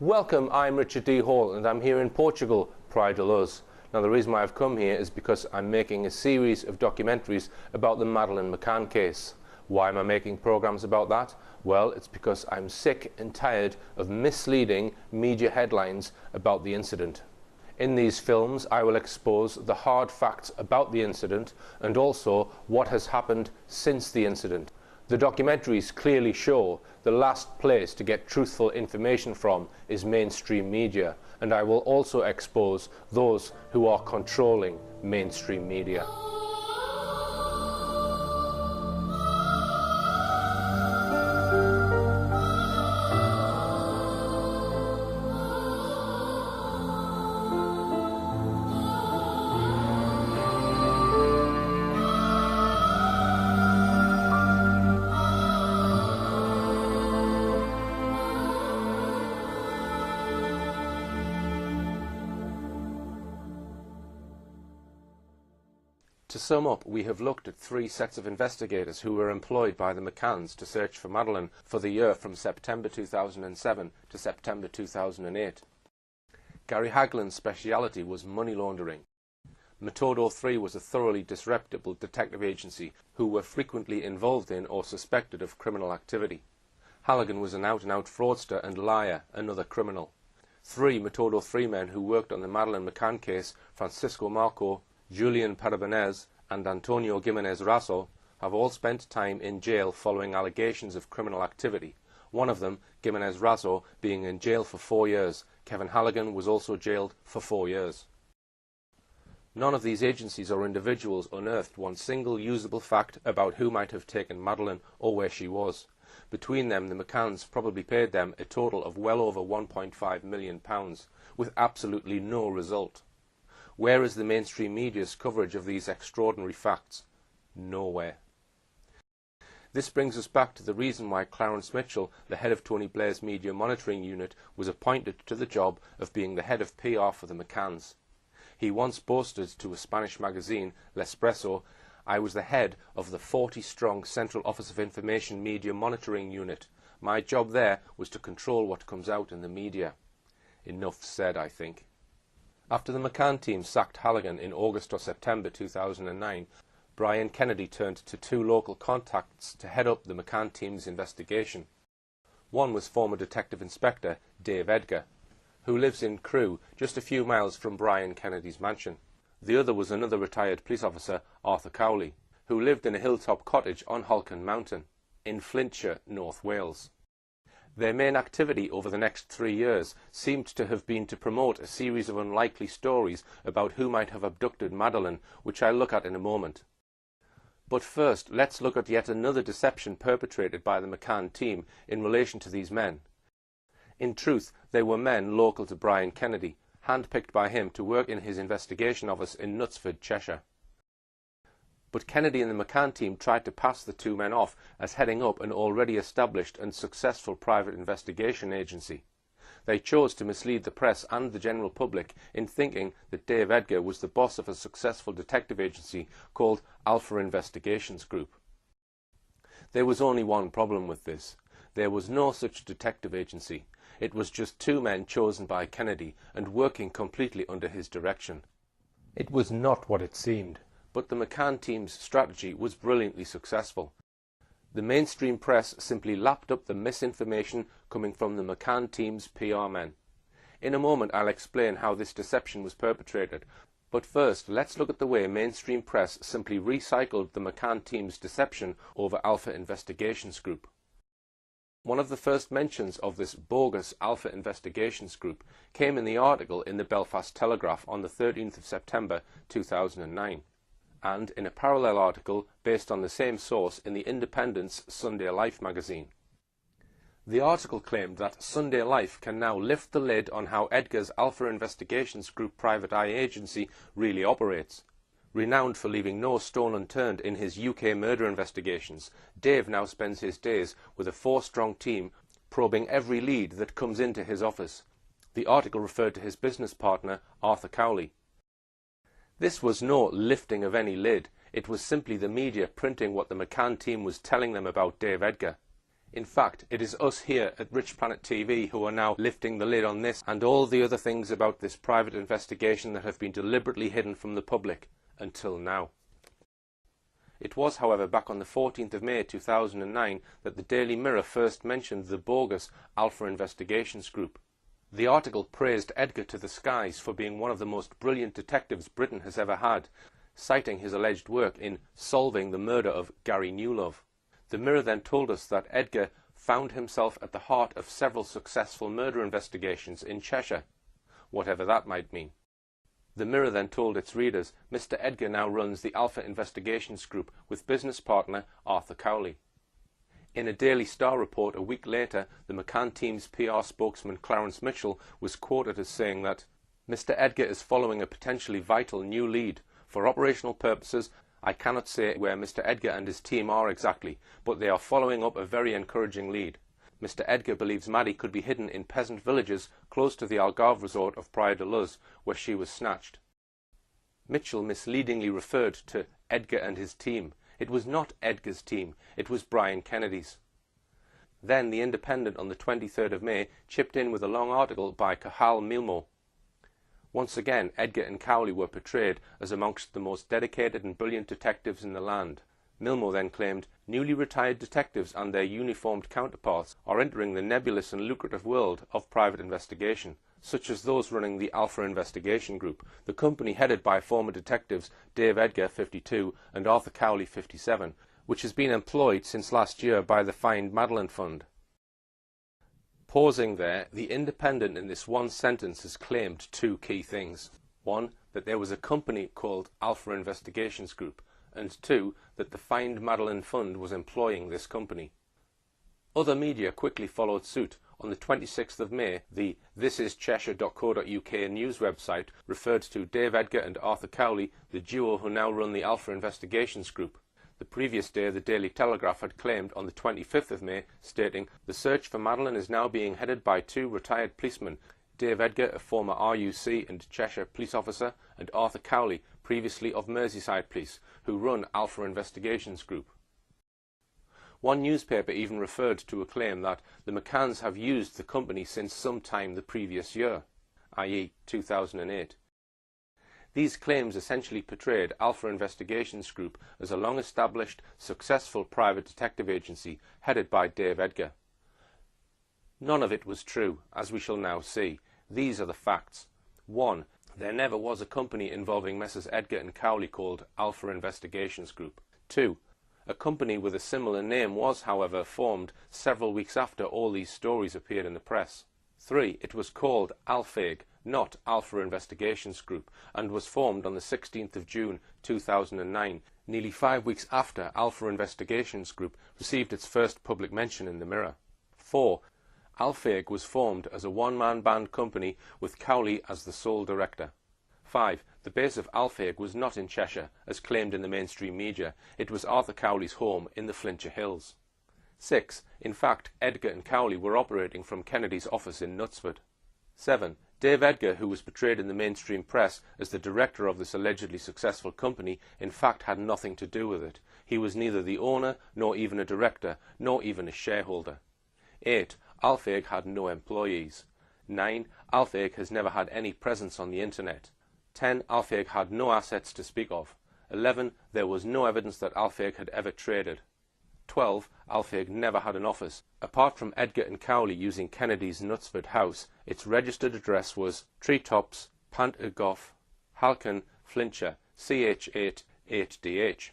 Welcome, I'm Richard D. Hall and I'm here in Portugal, Praia de Luz. Now the reason why I've come here is because I'm making a series of documentaries about the Madeleine McCann case. Why am I making programs about that? Well, it's because I'm sick and tired of misleading media headlines about the incident. In these films I will expose the hard facts about the incident and also what has happened since the incident. The documentaries clearly show the last place to get truthful information from is mainstream media, and I will also expose those who are controlling mainstream media. To sum up, we have looked at three sets of investigators who were employed by the McCanns to search for Madeleine for the year from September 2007 to September 2008. Gary Hagland's speciality was money laundering. Metodo 3 was a thoroughly disreputable detective agency who were frequently involved in or suspected of criminal activity. Halligan was an out-and-out fraudster and liar, another criminal. Three Metodo 3 men who worked on the Madeleine McCann case, Francisco Marco, Julian Parabanez and Antonio Gimenez Raso, have all spent time in jail following allegations of criminal activity. One of them, Gimenez Raso, being in jail for 4 years. Kevin Halligan was also jailed for 4 years. None of these agencies or individuals unearthed one single usable fact about who might have taken Madeleine or where she was. Between them, the McCanns probably paid them a total of well over £1.5 million, with absolutely no result. Where is the mainstream media's coverage of these extraordinary facts? Nowhere. This brings us back to the reason why Clarence Mitchell, the head of Tony Blair's media monitoring unit, was appointed to the job of being the head of PR for the McCanns. He once boasted to a Spanish magazine, L'Espresso, "I was the head of the 40-strong Central Office of Information Media Monitoring Unit. My job there was to control what comes out in the media." Enough said, I think. After the McCann team sacked Halligan in August or September 2009, Brian Kennedy turned to two local contacts to head up the McCann team's investigation. One was former Detective Inspector Dave Edgar, who lives in Crewe, just a few miles from Brian Kennedy's mansion. The other was another retired police officer, Arthur Cowley, who lived in a hilltop cottage on Holcombe Mountain, in Flintshire, North Wales. Their main activity over the next 3 years seemed to have been to promote a series of unlikely stories about who might have abducted Madeleine, which I'll look at in a moment. But first, let's look at yet another deception perpetrated by the McCann team in relation to these men. In truth, they were men local to Brian Kennedy, handpicked by him to work in his investigation office in Knutsford, Cheshire. But Kennedy and the McCann team tried to pass the two men off as heading up an already established and successful private investigation agency. They chose to mislead the press and the general public in thinking that Dave Edgar was the boss of a successful detective agency called Alpha Investigations Group. There was only one problem with this. There was no such detective agency. It was just two men chosen by Kennedy and working completely under his direction. It was not what it seemed. But the McCann team's strategy was brilliantly successful. The mainstream press simply lapped up the misinformation coming from the McCann team's PR men. In a moment I'll explain how this deception was perpetrated, but first let's look at the way mainstream press simply recycled the McCann team's deception over Alpha Investigations Group. One of the first mentions of this bogus Alpha Investigations Group came in the article in the Belfast Telegraph on the 13th of September 2009. And in a parallel article based on the same source in the Independent's Sunday Life magazine. The article claimed that Sunday Life can now lift the lid on how Edgar's Alpha Investigations Group private eye agency really operates. Renowned for leaving no stone unturned in his UK murder investigations, Dave now spends his days with a 4-strong team probing every lead that comes into his office. The article referred to his business partner, Arthur Cowley. This was no lifting of any lid, it was simply the media printing what the McCann team was telling them about Dave Edgar. In fact, it is us here at Rich Planet TV who are now lifting the lid on this and all the other things about this private investigation that have been deliberately hidden from the public until now. It was, however, back on the 14th of May 2009 that the Daily Mirror first mentioned the bogus Alpha Investigations Group. The article praised Edgar to the skies for being one of the most brilliant detectives Britain has ever had, citing his alleged work in solving the murder of Gary Newlove. The Mirror then told us that Edgar found himself at the heart of several successful murder investigations in Cheshire, whatever that might mean. The Mirror then told its readers Mr. Edgar now runs the Alpha Investigations Group with business partner Arthur Cowley. In a Daily Star report a week later, the McCann team's PR spokesman Clarence Mitchell was quoted as saying that Mr. Edgar is following a potentially vital new lead. For operational purposes, I cannot say where Mr. Edgar and his team are exactly, but they are following up a very encouraging lead. Mr. Edgar believes Maddie could be hidden in peasant villages close to the Algarve resort of Praia de Luz, where she was snatched. Mitchell misleadingly referred to Edgar and his team. It was not Edgar's team, it was Brian Kennedy's. Then The Independent on the 23rd of May chipped in with a long article by Cathal Milmo. Once again, Edgar and Cowley were portrayed as amongst the most dedicated and brilliant detectives in the land. Milmo then claimed newly retired detectives and their uniformed counterparts are entering the nebulous and lucrative world of private investigation, such as those running the Alpha Investigation Group, the company headed by former detectives Dave Edgar, 52, and Arthur Cowley, 57, which has been employed since last year by the Find Madeleine Fund. Pausing there, The Independent in this one sentence has claimed two key things. One, that there was a company called Alpha Investigations Group, and two, that the Find Madeleine Fund was employing this company. Other media quickly followed suit. On the 26th of May, the thisischeshire.co.uk news website referred to Dave Edgar and Arthur Cowley, the duo who now run the Alpha Investigations Group. The previous day, the Daily Telegraph had claimed on the 25th of May, stating, "The search for Madeleine is now being headed by two retired policemen, Dave Edgar, a former RUC and Cheshire police officer, and Arthur Cowley, previously of Merseyside Police, who run Alpha Investigations Group." One newspaper even referred to a claim that the McCanns have used the company since some time the previous year, i.e. 2008. These claims essentially portrayed Alpha Investigations Group as a long-established, successful private detective agency headed by Dave Edgar. None of it was true, as we shall now see. These are the facts. 1. There never was a company involving Messrs. Edgar and Cowley called Alpha Investigations Group. 2. A company with a similar name was, however, formed several weeks after all these stories appeared in the press. 3. It was called Alpheg, not Alpha Investigations Group, and was formed on the 16th of June 2009, nearly 5 weeks after Alpha Investigations Group received its first public mention in the Mirror. 4. Alpheg was formed as a one-man band company with Cowley as the sole director. 5. The base of Alpheg was not in Cheshire, as claimed in the mainstream media. It was Arthur Cowley's home in the Flintshire Hills. 6. In fact, Edgar and Cowley were operating from Kennedy's office in Knutsford. 7. Dave Edgar, who was portrayed in the mainstream press as the director of this allegedly successful company, in fact had nothing to do with it. He was neither the owner, nor even a director, nor even a shareholder. 8. Alpheg had no employees. 9. Alpheg has never had any presence on the internet. 10. Alpheg had no assets to speak of. 11. There was no evidence that Alpheg had ever traded. 12. Alpheg never had an office. Apart from Edgar and Cowley using Kennedy's Knutsford house, its registered address was Treetops, Pant y Goff, Halcan, Flintshire, CH8 8DH.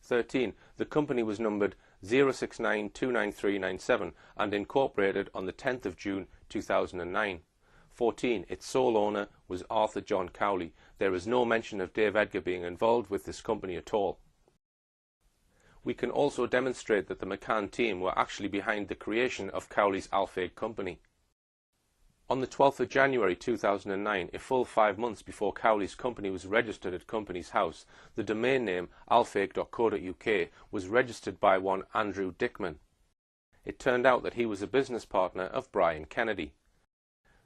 13. The company was numbered 069-29397 and incorporated on the 10th of June 2009. 14. Its sole owner was Arthur John Cowley. There is no mention of Dave Edgar being involved with this company at all. We can also demonstrate that the McCann team were actually behind the creation of Cowley's Alpheg company. On the 12th of January 2009, a full 5 months before Cowley's company was registered at Companies House, the domain name alpheg.co.uk was registered by one Andrew Dickman. It turned out that he was a business partner of Brian Kennedy.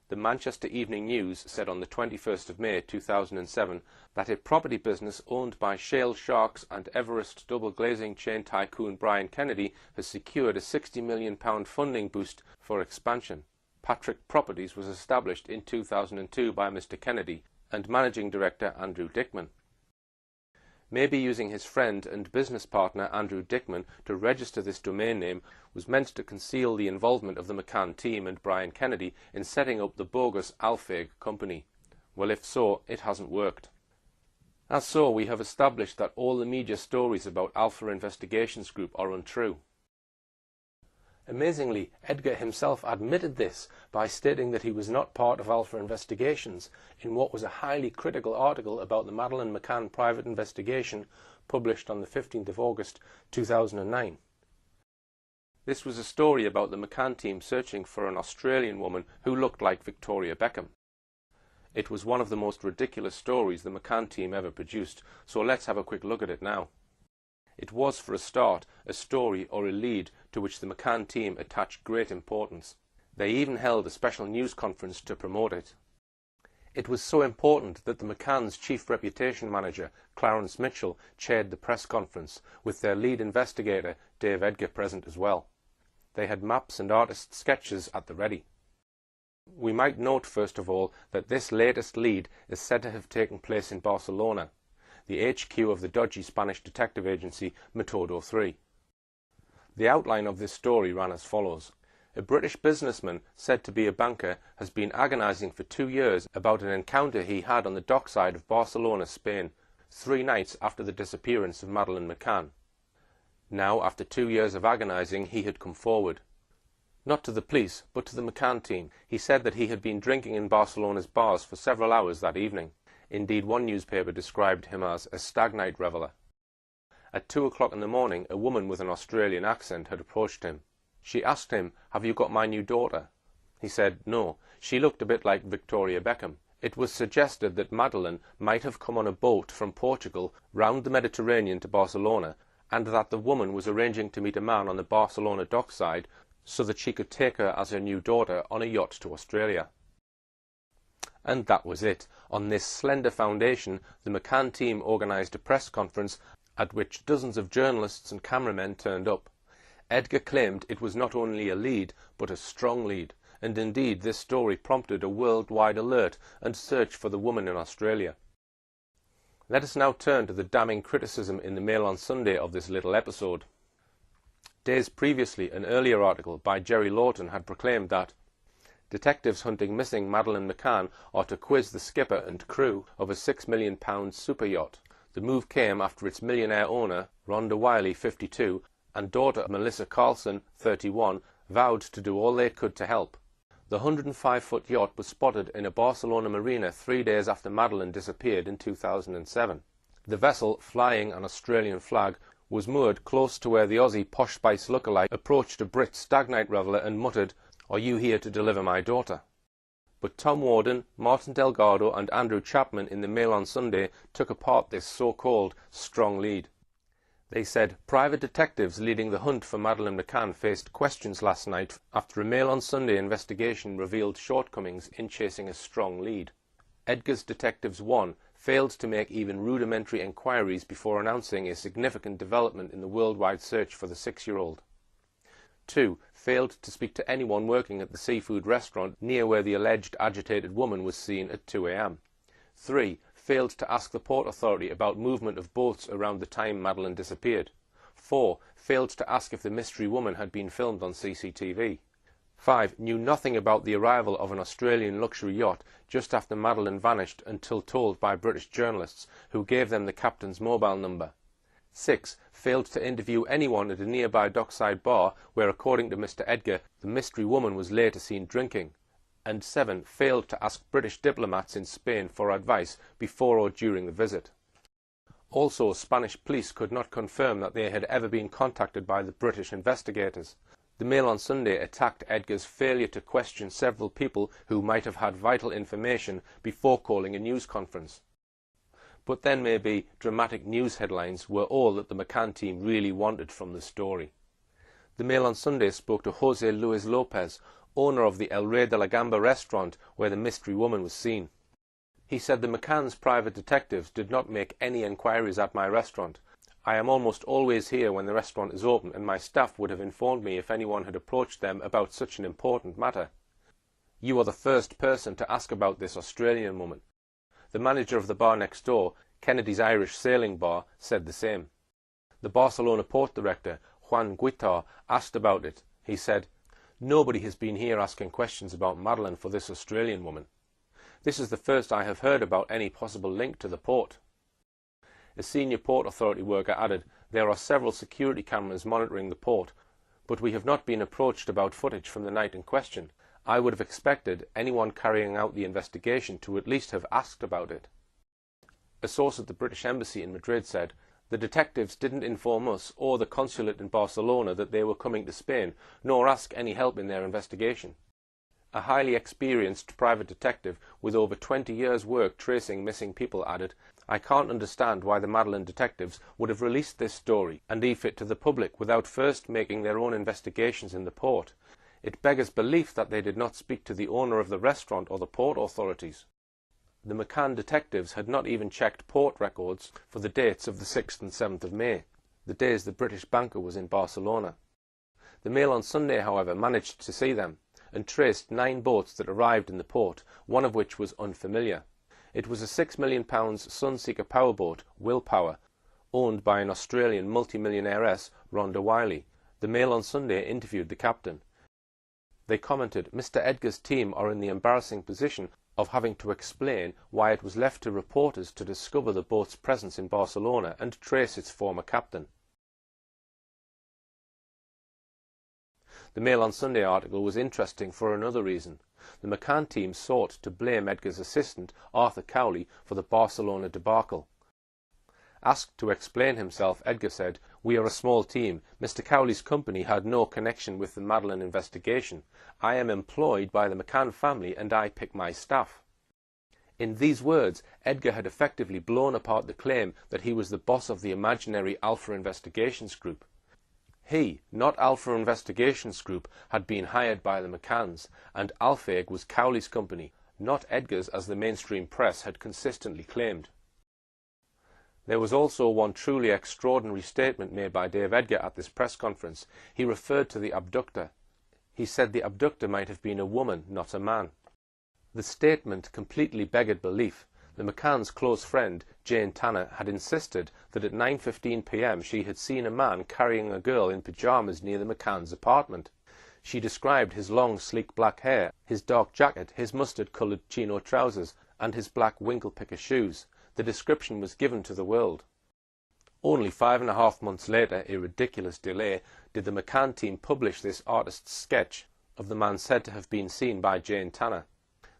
The Manchester Evening News said on the 21st of May 2007 that a property business owned by shale sharks and Everest double glazing chain tycoon Brian Kennedy has secured a £60 million funding boost for expansion. Patrick Properties was established in 2002 by Mr. Kennedy and Managing Director Andrew Dickman. Maybe using his friend and business partner Andrew Dickman to register this domain name was meant to conceal the involvement of the McCann team and Brian Kennedy in setting up the bogus Alfeg company. Well, if so, it hasn't worked. As so, we have established that all the media stories about Alpha Investigations Group are untrue. Amazingly, Edgar himself admitted this by stating that he was not part of Alpha Investigations in what was a highly critical article about the Madeleine McCann private investigation published on the 15th of August 2009. This was a story about the McCann team searching for an Australian woman who looked like Victoria Beckham. It was one of the most ridiculous stories the McCann team ever produced, so let's have a quick look at it now. It was, for a start, a story or a lead to which the McCann team attached great importance. They even held a special news conference to promote it. It was so important that the McCann's chief reputation manager, Clarence Mitchell, chaired the press conference, with their lead investigator, Dave Edgar, present as well. They had maps and artist sketches at the ready. We might note, first of all, that this latest lead is said to have taken place in Barcelona, the HQ of the dodgy Spanish detective agency Metodo 3. The outline of this story ran as follows. A British businessman, said to be a banker, has been agonizing for 2 years about an encounter he had on the dockside of Barcelona, Spain, 3 nights after the disappearance of Madeleine McCann. Now, after 2 years of agonizing, he had come forward. Not to the police, but to the McCann team. He said that he had been drinking in Barcelona's bars for several hours that evening. Indeed, one newspaper described him as a stag night reveller. At 2 o'clock in the morning, a woman with an Australian accent had approached him. She asked him, "Have you got my new daughter?" He said no. She looked a bit like Victoria Beckham. It was suggested that Madeleine might have come on a boat from Portugal round the Mediterranean to Barcelona, and that the woman was arranging to meet a man on the Barcelona dockside so that she could take her as her new daughter on a yacht to Australia. And that was it. On this slender foundation, the McCann team organised a press conference at which dozens of journalists and cameramen turned up. Edgar claimed it was not only a lead, but a strong lead, and indeed this story prompted a worldwide alert and search for the woman in Australia. Let us now turn to the damning criticism in the Mail on Sunday of this little episode. Days previously, an earlier article by Jerry Lawton had proclaimed that detectives hunting missing Madeleine McCann are to quiz the skipper and crew of a £6 million super yacht. The move came after its millionaire owner, Rhonda Wiley, 52, and daughter Melissa Carlson, 31, vowed to do all they could to help. The 105-foot yacht was spotted in a Barcelona marina 3 days after Madeleine disappeared in 2007. The vessel, flying an Australian flag, was moored close to where the Aussie Posh Spice lookalike approached a Brit stag night reveller and muttered, "Are you here to deliver my daughter?" But Tom Warden, Martin Delgado and Andrew Chapman in the Mail on Sunday took apart this so-called strong lead. They said private detectives leading the hunt for Madeleine McCann faced questions last night after a Mail on Sunday investigation revealed shortcomings in chasing a strong lead. Edgar's Detectives 1 failed to make even rudimentary inquiries before announcing a significant development in the worldwide search for the 6-year-old. 2. Failed to speak to anyone working at the seafood restaurant near where the alleged agitated woman was seen at 2 a.m. 3. Failed to ask the Port Authority about movement of boats around the time Madeleine disappeared. 4. Failed to ask if the mystery woman had been filmed on CCTV. 5. Knew nothing about the arrival of an Australian luxury yacht just after Madeleine vanished until told by British journalists, who gave them the captain's mobile number. 6. Failed to interview anyone at a nearby dockside bar where, according to Mr. Edgar, the mystery woman was later seen drinking. And 7. Failed to ask British diplomats in Spain for advice before or during the visit. Also, Spanish police could not confirm that they had ever been contacted by the British investigators. The Mail on Sunday attacked Edgar's failure to question several people who might have had vital information before calling a news conference. But then maybe dramatic news headlines were all that the McCann team really wanted from the story. The Mail on Sunday spoke to Jose Luis Lopez, owner of the El Rey de la Gamba restaurant where the mystery woman was seen. He said the McCann's private detectives did not make any enquiries at my restaurant. I am almost always here when the restaurant is open, and my staff would have informed me if anyone had approached them about such an important matter. You are the first person to ask about this Australian woman. The manager of the bar next door, Kennedy's Irish Sailing Bar, said the same. The Barcelona port director, Juan Guitar, asked about it. He said, "Nobody has been here asking questions about Madeleine for this Australian woman. This is the first I have heard about any possible link to the port." A senior Port Authority worker added, "There are several security cameras monitoring the port, but we have not been approached about footage from the night in question. I would have expected anyone carrying out the investigation to at least have asked about it." A source at the British Embassy in Madrid said, "The detectives didn't inform us or the consulate in Barcelona that they were coming to Spain, nor ask any help in their investigation." A highly experienced private detective with over 20 years' work tracing missing people added, "I can't understand why the Madeleine detectives would have released this story and leave it to the public without first making their own investigations in the port. It beggars belief that they did not speak to the owner of the restaurant or the port authorities." The McCann detectives had not even checked port records for the dates of the 6th and 7th of May, the days the British banker was in Barcelona. The Mail on Sunday, however, managed to see them, and traced 9 boats that arrived in the port, one of which was unfamiliar. It was a £6 million Sunseeker powerboat, Willpower, owned by an Australian multimillionairess, Rhonda Wiley. The Mail on Sunday interviewed the captain. They commented, "Mr. Edgar's team are in the embarrassing position of having to explain why it was left to reporters to discover the boat's presence in Barcelona and trace its former captain." The Mail on Sunday article was interesting for another reason. The McCann team sought to blame Edgar's assistant, Arthur Cowley, for the Barcelona debacle. Asked to explain himself, Edgar said, "We are a small team. Mr. Cowley's company had no connection with the Madeleine investigation. I am employed by the McCann family and I pick my staff." In these words, Edgar had effectively blown apart the claim that he was the boss of the imaginary Alpha Investigations Group. He, not Alpha Investigations Group, had been hired by the McCanns, and Alpheg was Cowley's company, not Edgar's as the mainstream press had consistently claimed. There was also one truly extraordinary statement made by Dave Edgar at this press conference. He referred to the abductor. He said the abductor might have been a woman, not a man. The statement completely beggared belief. The McCann's close friend, Jane Tanner, had insisted that at 9:15 p.m. she had seen a man carrying a girl in pyjamas near the McCann's apartment. She described his long, sleek black hair, his dark jacket, his mustard-coloured chino trousers, and his black winkle-picker shoes. The description was given to the world. Only 5.5 months later, a ridiculous delay, did the McCann team publish this artist's sketch of the man said to have been seen by Jane Tanner.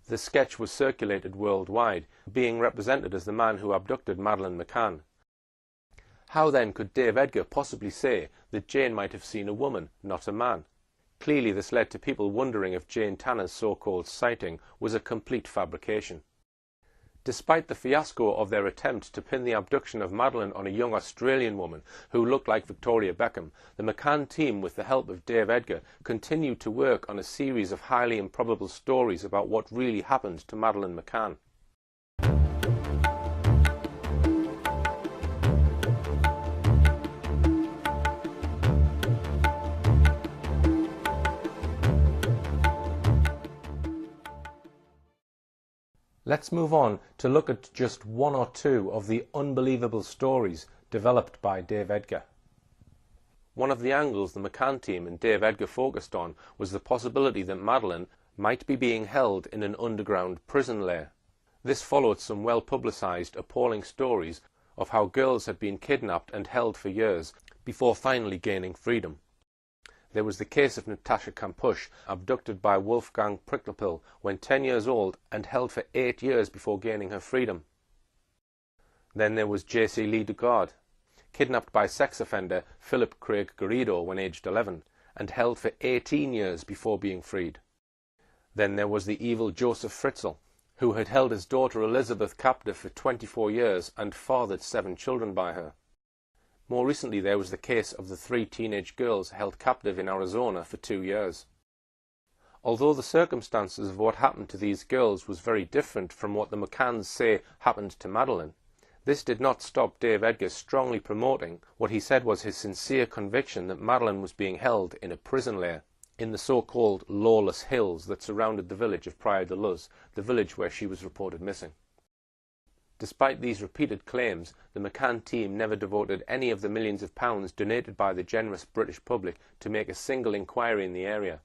The sketch was circulated worldwide, being represented as the man who abducted Madeleine McCann. How then could Dave Edgar possibly say that Jane might have seen a woman, not a man? Clearly this led to people wondering if Jane Tanner's so-called sighting was a complete fabrication. Despite the fiasco of their attempt to pin the abduction of Madeleine on a young Australian woman who looked like Victoria Beckham, the McCann team, with the help of Dave Edgar, continued to work on a series of highly improbable stories about what really happened to Madeleine McCann. Let's move on to look at just one or two of the unbelievable stories developed by Dave Edgar. One of the angles the McCann team and Dave Edgar focused on was the possibility that Madeleine might be being held in an underground prison lair. This followed some well-publicised, appalling stories of how girls had been kidnapped and held for years before finally gaining freedom. There was the case of Natasha Kampusch, abducted by Wolfgang Pricklepil when 10 years old and held for 8 years before gaining her freedom. Then there was J.C. Lee Dugard, kidnapped by sex offender Philip Craig Garrido when aged 11 and held for 18 years before being freed. Then there was the evil Joseph Fritzl, who had held his daughter Elizabeth captive for 24 years and fathered 7 children by her. More recently, there was the case of the 3 teenage girls held captive in Arizona for 2 years. Although the circumstances of what happened to these girls was very different from what the McCanns say happened to Madeleine, this did not stop Dave Edgar strongly promoting what he said was his sincere conviction that Madeleine was being held in a prison lair in the so-called lawless hills that surrounded the village of Praia de Luz, the village where she was reported missing. Despite these repeated claims, the McCann team never devoted any of the millions of pounds donated by the generous British public to make a single inquiry in the area.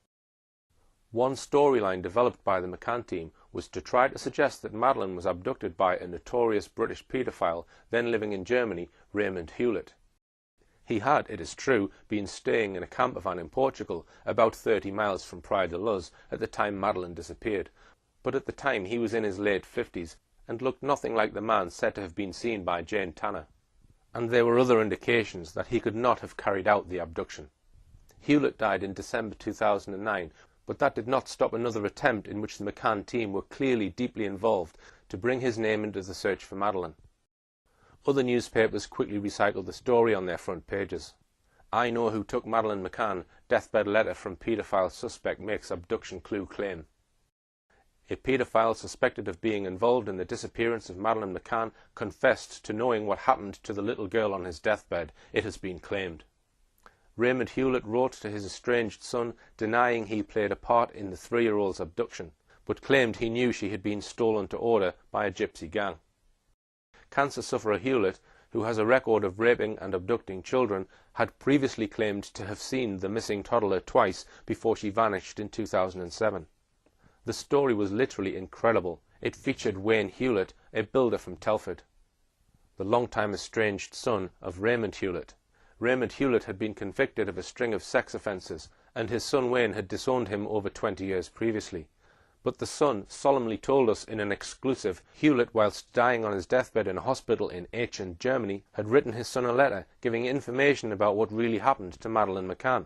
One storyline developed by the McCann team was to try to suggest that Madeleine was abducted by a notorious British paedophile then living in Germany, Raymond Hewlett. He had, it is true, been staying in a campervan in Portugal, about 30 miles from Praia de Luz, at the time Madeleine disappeared, but at the time he was in his late 50s and looked nothing like the man said to have been seen by Jane Tanner, and there were other indications that he could not have carried out the abduction. Hewlett died in December 2009, but that did not stop another attempt in which the McCann team were clearly deeply involved to bring his name into the search for Madeleine. Other newspapers quickly recycled the story on their front pages. "I know who took Madeleine McCann, deathbed letter from paedophile suspect makes abduction clue claim." A paedophile suspected of being involved in the disappearance of Madeleine McCann confessed to knowing what happened to the little girl on his deathbed, it has been claimed. Raymond Hewlett wrote to his estranged son denying he played a part in the 3-year-old's abduction, but claimed he knew she had been stolen to order by a gypsy gang. Cancer sufferer Hewlett, who has a record of raping and abducting children, had previously claimed to have seen the missing toddler twice before she vanished in 2007. The story was literally incredible. It featured Wayne Hewlett, a builder from Telford, the long-time estranged son of Raymond Hewlett. Raymond Hewlett had been convicted of a string of sex offences, and his son Wayne had disowned him over 20 years previously. But the son solemnly told us in an exclusive Hewlett, whilst dying on his deathbed in a hospital in Aachen, Germany, had written his son a letter giving information about what really happened to Madeleine McCann.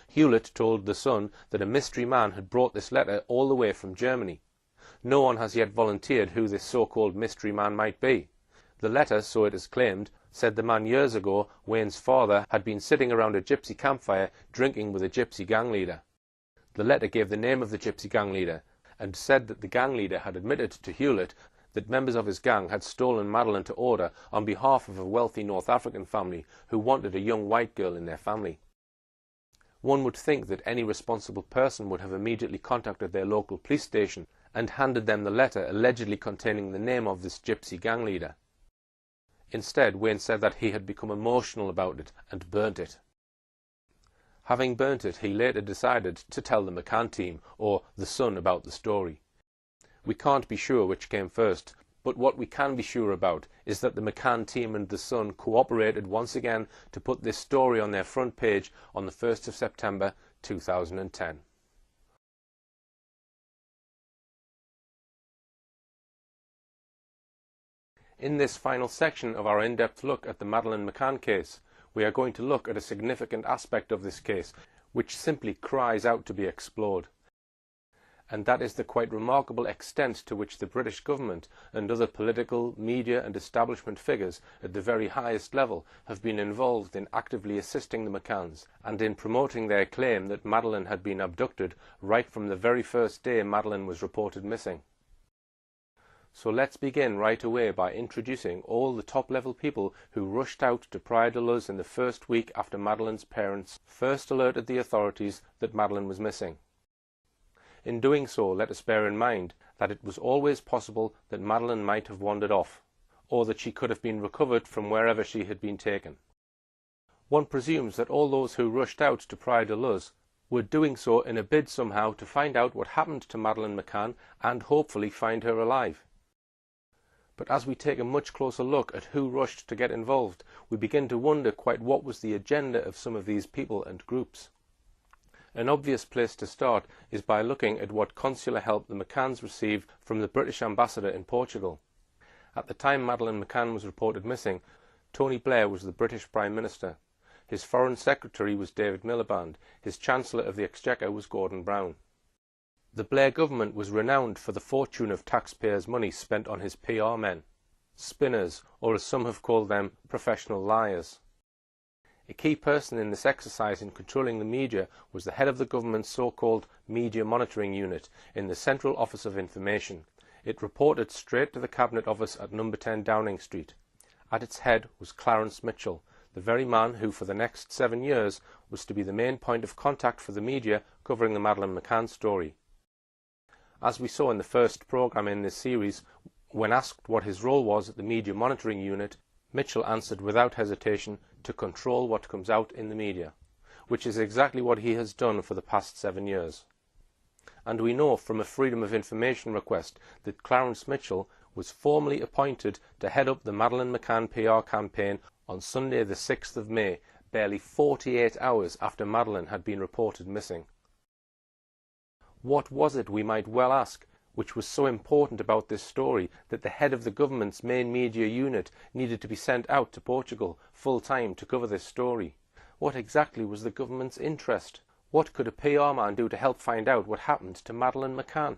Hewlett told the son that a mystery man had brought this letter all the way from Germany. No one has yet volunteered who this so-called mystery man might be. The letter, so it is claimed, said the man years ago, Wayne's father, had been sitting around a gypsy campfire drinking with a gypsy gang leader. The letter gave the name of the gypsy gang leader, and said that the gang leader had admitted to Hewlett that members of his gang had stolen Madeleine to order on behalf of a wealthy North African family who wanted a young white girl in their family. One would think that any responsible person would have immediately contacted their local police station and handed them the letter allegedly containing the name of this gypsy gang leader. Instead, Wayne said that he had become emotional about it and burnt it. Having burnt it, he later decided to tell the McCann team, or the Sun, about the story. We can't be sure which came first, but what we can be sure about is that the McCann team and the Sun cooperated once again to put this story on their front page on the 1st of September 2010. In this final section of our in-depth look at the Madeleine McCann case, we are going to look at a significant aspect of this case which simply cries out to be explored. And that is the quite remarkable extent to which the British government and other political, media and establishment figures at the very highest level have been involved in actively assisting the McCanns and in promoting their claim that Madeleine had been abducted right from the very first day Madeleine was reported missing. So let's begin right away by introducing all the top-level people who rushed out to Praia de Luz in the first week after Madeleine's parents first alerted the authorities that Madeleine was missing. In doing so, let us bear in mind that it was always possible that Madeleine might have wandered off, or that she could have been recovered from wherever she had been taken. One presumes that all those who rushed out to Praia de Luz were doing so in a bid somehow to find out what happened to Madeleine McCann and hopefully find her alive. But as we take a much closer look at who rushed to get involved, we begin to wonder quite what was the agenda of some of these people and groups. An obvious place to start is by looking at what consular help the McCanns received from the British ambassador in Portugal. At the time Madeleine McCann was reported missing, Tony Blair was the British Prime Minister. His Foreign Secretary was David Miliband. His Chancellor of the Exchequer was Gordon Brown. The Blair government was renowned for the fortune of taxpayers' money spent on his PR men, spinners, or as some have called them, professional liars. A key person in this exercise in controlling the media was the head of the government's so-called Media Monitoring Unit in the Central Office of Information. It reported straight to the Cabinet Office at number 10 Downing Street. At its head was Clarence Mitchell, the very man who for the next 7 years was to be the main point of contact for the media covering the Madeleine McCann story. As we saw in the first programme in this series, when asked what his role was at the Media Monitoring Unit, Mitchell answered without hesitation to control what comes out in the media, which is exactly what he has done for the past 7 years. And we know from a Freedom of Information request that Clarence Mitchell was formally appointed to head up the Madeleine McCann PR campaign on Sunday the 6th of May, barely 48 hours after Madeleine had been reported missing. What was it, we might well ask, which was so important about this story that the head of the government's main media unit needed to be sent out to Portugal full-time to cover this story? What exactly was the government's interest? What could a PR man do to help find out what happened to Madeleine McCann?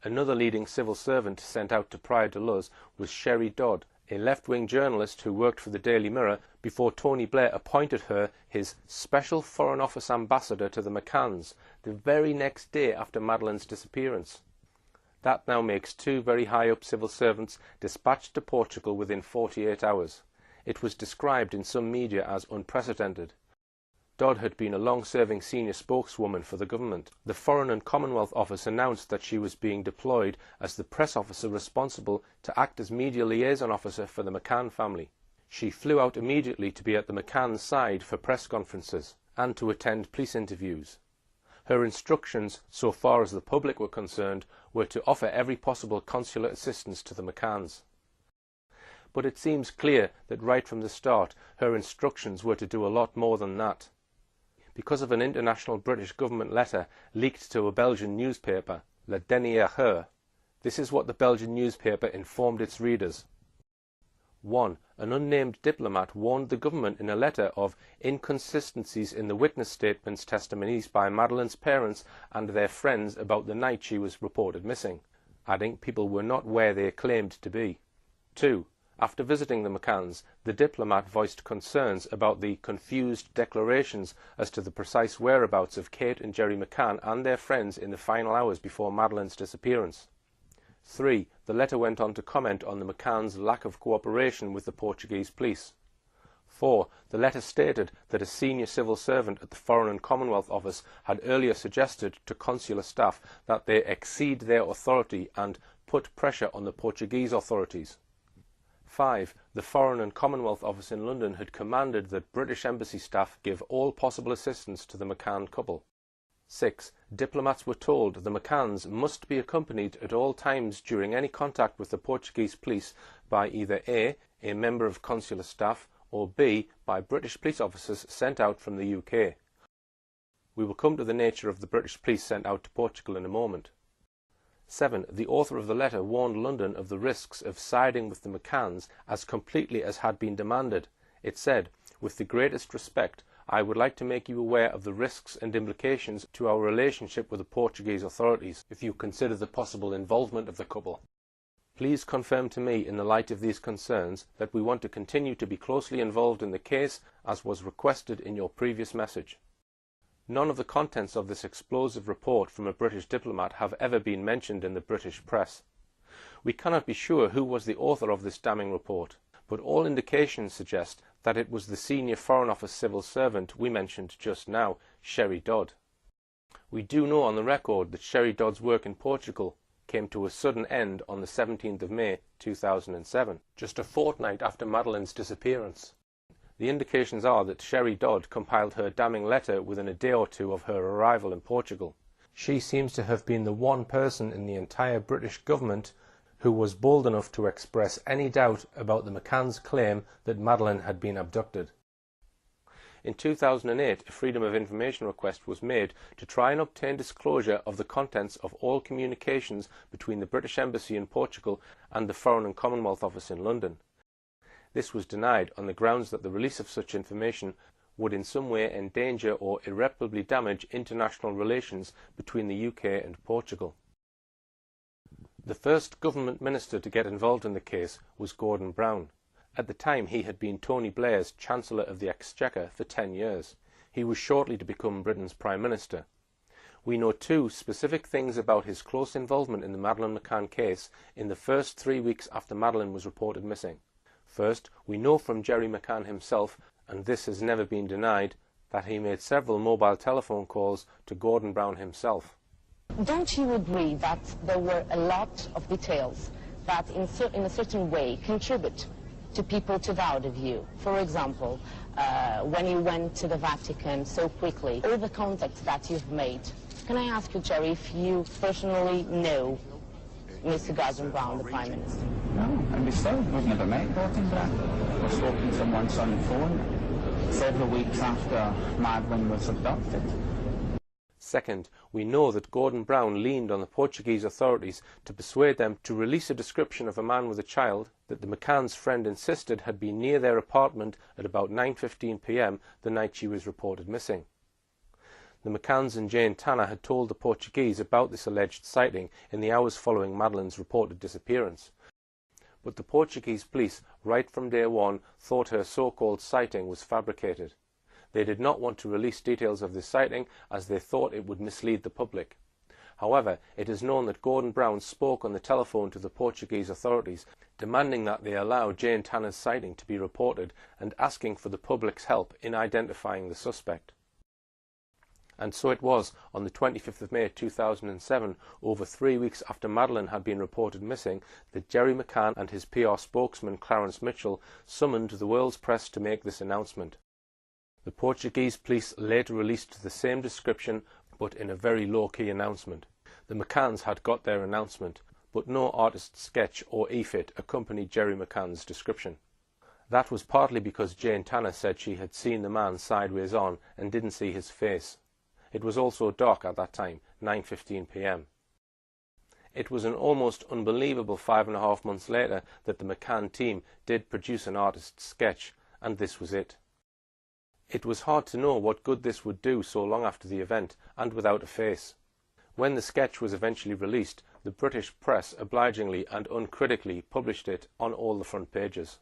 Another leading civil servant sent out to pry to Luz was Sherry Dodd, a left-wing journalist who worked for the Daily Mirror before Tony Blair appointed her his Special Foreign Office Ambassador to the McCanns the very next day after Madeleine's disappearance. That now makes 2 very high-up civil servants dispatched to Portugal within 48 hours. It was described in some media as unprecedented. Dodd had been a long-serving senior spokeswoman for the government. The Foreign and Commonwealth Office announced that she was being deployed as the press officer responsible to act as media liaison officer for the McCann family. She flew out immediately to be at the McCann's side for press conferences and to attend police interviews. Her instructions, so far as the public were concerned, were to offer every possible consular assistance to the McCanns. But it seems clear that right from the start her instructions were to do a lot more than that. Because of an international British government letter leaked to a Belgian newspaper, Le Dernier Heure, this is what the Belgian newspaper informed its readers. 1. An unnamed diplomat warned the government in a letter of inconsistencies in the witness statements testimonies by Madeleine's parents and their friends about the night she was reported missing, adding people were not where they claimed to be. 2. After visiting the McCanns, the diplomat voiced concerns about the confused declarations as to the precise whereabouts of Kate and Gerry McCann and their friends in the final hours before Madeleine's disappearance. 3. The letter went on to comment on the McCanns' lack of cooperation with the Portuguese police. 4. The letter stated that a senior civil servant at the Foreign and Commonwealth Office had earlier suggested to consular staff that they exceed their authority and put pressure on the Portuguese authorities. 5. The Foreign and Commonwealth Office in London had commanded that British embassy staff give all possible assistance to the McCann couple. 6. Diplomats were told the McCanns must be accompanied at all times during any contact with the Portuguese police by either A member of consular staff, or B, by British police officers sent out from the UK. We will come to the nature of the British police sent out to Portugal in a moment. 7. The author of the letter warned London of the risks of siding with the McCanns as completely as had been demanded. It said, "With the greatest respect, I would like to make you aware of the risks and implications to our relationship with the Portuguese authorities if you consider the possible involvement of the couple. Please confirm to me in the light of these concerns that we want to continue to be closely involved in the case as was requested in your previous message." None of the contents of this explosive report from a British diplomat have ever been mentioned in the British press. We cannot be sure who was the author of this damning report, but all indications suggest that it was the senior Foreign Office civil servant we mentioned just now, Sherry Dodd. We do know on the record that Sherry Dodd's work in Portugal came to a sudden end on the 17th of May 2007, just a fortnight after Madeleine's disappearance. The indications are that Sherry Dodd compiled her damning letter within a day or two of her arrival in Portugal. She seems to have been the one person in the entire British government who was bold enough to express any doubt about the McCanns' claim that Madeleine had been abducted. In 2008, a Freedom of Information request was made to try and obtain disclosure of the contents of all communications between the British Embassy in Portugal and the Foreign and Commonwealth Office in London. This was denied on the grounds that the release of such information would in some way endanger or irreparably damage international relations between the UK and Portugal. The first government minister to get involved in the case was Gordon Brown. At the time, he had been Tony Blair's Chancellor of the Exchequer for 10 years. He was shortly to become Britain's Prime Minister. We know two specific things about his close involvement in the Madeleine McCann case in the first 3 weeks after Madeleine was reported missing. First, we know from Gerry McCann himself, and this has never been denied, that he made several mobile telephone calls to Gordon Brown himself. Don't you agree that there were a lot of details that in a certain way contribute to people to doubt of you? For example, when you went to the Vatican so quickly, all the contacts that you've made. Can I ask you, Gerry, if you personally know Mr. Gordon Brown, the Prime Minister? No, and we still, we've never met Gordon Brown. We've spoken to him once on the phone, several weeks after Madeleine was abducted. Second, we know that Gordon Brown leaned on the Portuguese authorities to persuade them to release a description of a man with a child that the McCann's friend insisted had been near their apartment at about 9:15 p.m. the night she was reported missing. The McCanns and Jane Tanner had told the Portuguese about this alleged sighting in the hours following Madeleine's reported disappearance. But the Portuguese police, right from day one, thought her so-called sighting was fabricated. They did not want to release details of this sighting as they thought it would mislead the public. However, it is known that Gordon Brown spoke on the telephone to the Portuguese authorities, demanding that they allow Jane Tanner's sighting to be reported and asking for the public's help in identifying the suspect. And so it was on the 25th of May 2007, over 3 weeks after Madeleine had been reported missing, that Gerry McCann and his PR spokesman Clarence Mitchell summoned the world's press to make this announcement. The Portuguese police later released the same description, but in a very low-key announcement. The McCanns had got their announcement, but no artist's sketch or e-fit accompanied Gerry McCann's description. That was partly because Jane Tanner said she had seen the man sideways on and didn't see his face. It was also dark at that time, 9:15 p.m. It was an almost unbelievable 5.5 months later that the McCann team did produce an artist's sketch, and this was it. It was hard to know what good this would do so long after the event, and without a face. When the sketch was eventually released, the British press obligingly and uncritically published it on all the front pages.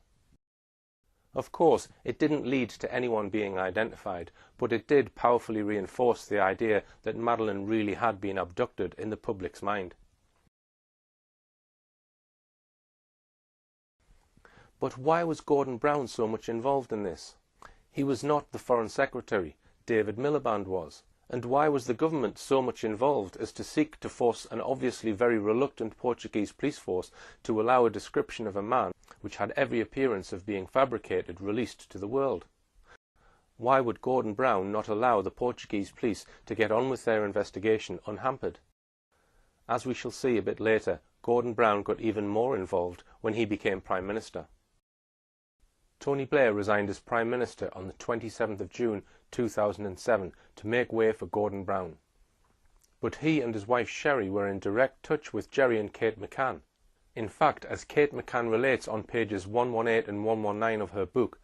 Of course, it didn't lead to anyone being identified, but it did powerfully reinforce the idea that Madeleine really had been abducted in the public's mind. But why was Gordon Brown so much involved in this? He was not the Foreign Secretary, David Miliband was. And why was the government so much involved as to seek to force an obviously very reluctant Portuguese police force to allow a description of a man which had every appearance of being fabricated released to the world? Why would Gordon Brown not allow the Portuguese police to get on with their investigation unhampered? As we shall see a bit later, Gordon Brown got even more involved when he became Prime Minister. Tony Blair resigned as Prime Minister on the 27th of June 2007 to make way for Gordon Brown. But he and his wife Sherry were in direct touch with Gerry and Kate McCann. In fact, as Kate McCann relates on pages 118 and 119 of her book,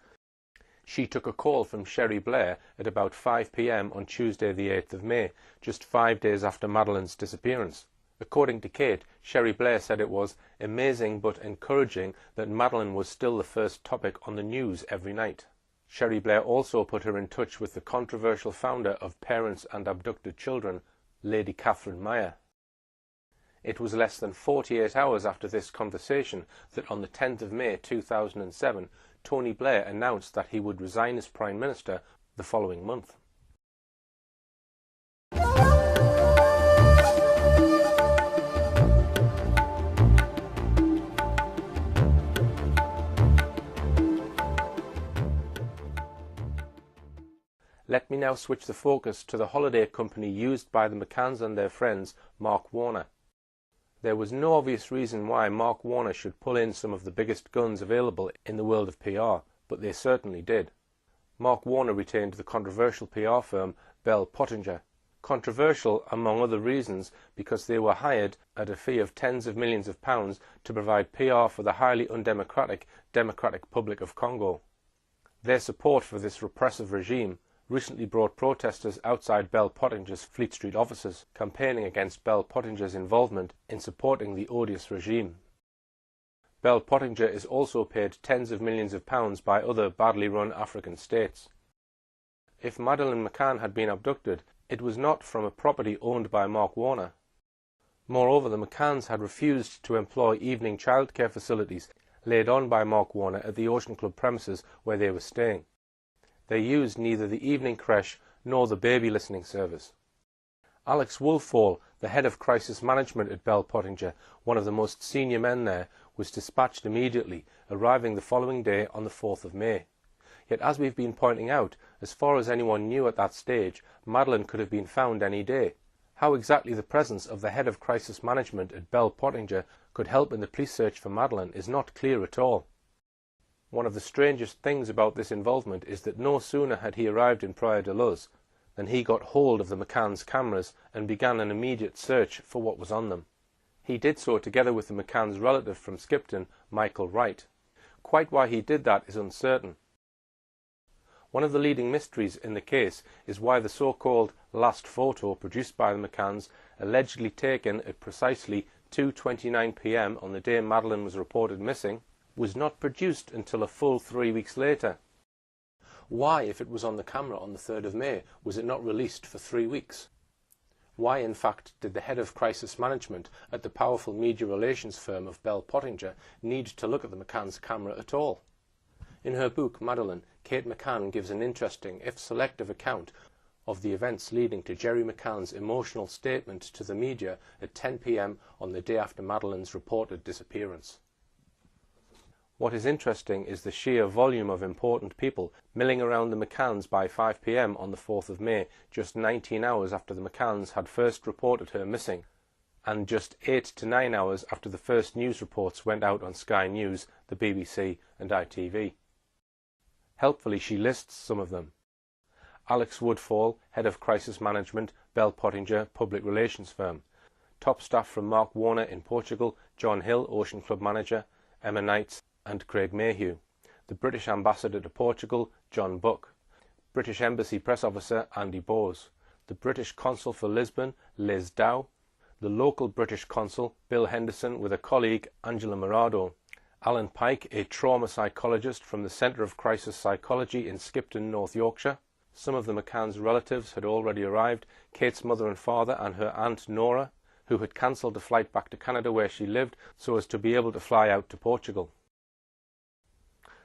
she took a call from Sherry Blair at about 5 p.m. on Tuesday the 8th of May, just 5 days after Madeleine's disappearance. According to Kate, Sherry Blair said it was amazing but encouraging that Madeleine was still the first topic on the news every night. Sherry Blair also put her in touch with the controversial founder of Parents and Abducted Children, Lady Catherine Meyer. It was less than 48 hours after this conversation that on the 10th of May 2007, Tony Blair announced that he would resign as Prime Minister the following month. Let me now switch the focus to the holiday company used by the McCanns and their friends, Mark Warner. There was no obvious reason why Mark Warner should pull in some of the biggest guns available in the world of PR, but they certainly did. Mark Warner retained the controversial PR firm Bell Pottinger. Controversial, among other reasons, because they were hired at a fee of tens of millions of pounds to provide PR for the highly undemocratic Democratic Republic of Congo. Their support for this repressive regime recently brought protesters outside Bell Pottinger's Fleet Street offices, campaigning against Bell Pottinger's involvement in supporting the odious regime. Bell Pottinger is also paid tens of millions of pounds by other badly run African states. If Madeleine McCann had been abducted, it was not from a property owned by Mark Warner. Moreover, the McCanns had refused to employ evening childcare facilities laid on by Mark Warner at the Ocean Club premises where they were staying. They used neither the evening creche nor the baby listening service. Alex Woolfall, the head of crisis management at Bell Pottinger, one of the most senior men there, was dispatched immediately, arriving the following day on the 4th of May. Yet, as we've been pointing out, as far as anyone knew at that stage, Madeleine could have been found any day. How exactly the presence of the head of crisis management at Bell Pottinger could help in the police search for Madeleine is not clear at all. One of the strangest things about this involvement is that no sooner had he arrived in Praia da Luz than he got hold of the McCann's cameras and began an immediate search for what was on them. He did so together with the McCann's relative from Skipton, Michael Wright. Quite why he did that is uncertain. One of the leading mysteries in the case is why the so-called last photo produced by the McCanns, allegedly taken at precisely 2:29 p.m. on the day Madeleine was reported missing, was not produced until a full 3 weeks later. Why, if it was on the camera on the 3rd of May, was it not released for 3 weeks? Why, in fact, did the head of crisis management at the powerful media relations firm of Bell Pottinger need to look at the McCann's camera at all? In her book, Madeleine, Kate McCann gives an interesting, if selective, account of the events leading to Gerry McCann's emotional statement to the media at 10 p.m. on the day after Madeleine's reported disappearance. What is interesting is the sheer volume of important people milling around the McCanns by 5 p.m. on the 4th of May, just 19 hours after the McCanns had first reported her missing, and just 8 to 9 hours after the first news reports went out on Sky News, the BBC and ITV. Helpfully, she lists some of them. Alex Woodfall, head of crisis management, Bell Pottinger public relations firm. Top staff from Mark Warner in Portugal, John Hill, Ocean Club manager, Emma Knights and Craig Mayhew. The British ambassador to Portugal, John Buck. British Embassy press officer, Andy Bowes. The British consul for Lisbon, Liz Dow. The local British consul, Bill Henderson, with a colleague, Angela Morado. Alan Pike, a trauma psychologist from the Centre of Crisis Psychology in Skipton, North Yorkshire. Some of the McCann's relatives had already arrived, Kate's mother and father and her aunt Nora, who had cancelled a flight back to Canada where she lived so as to be able to fly out to Portugal.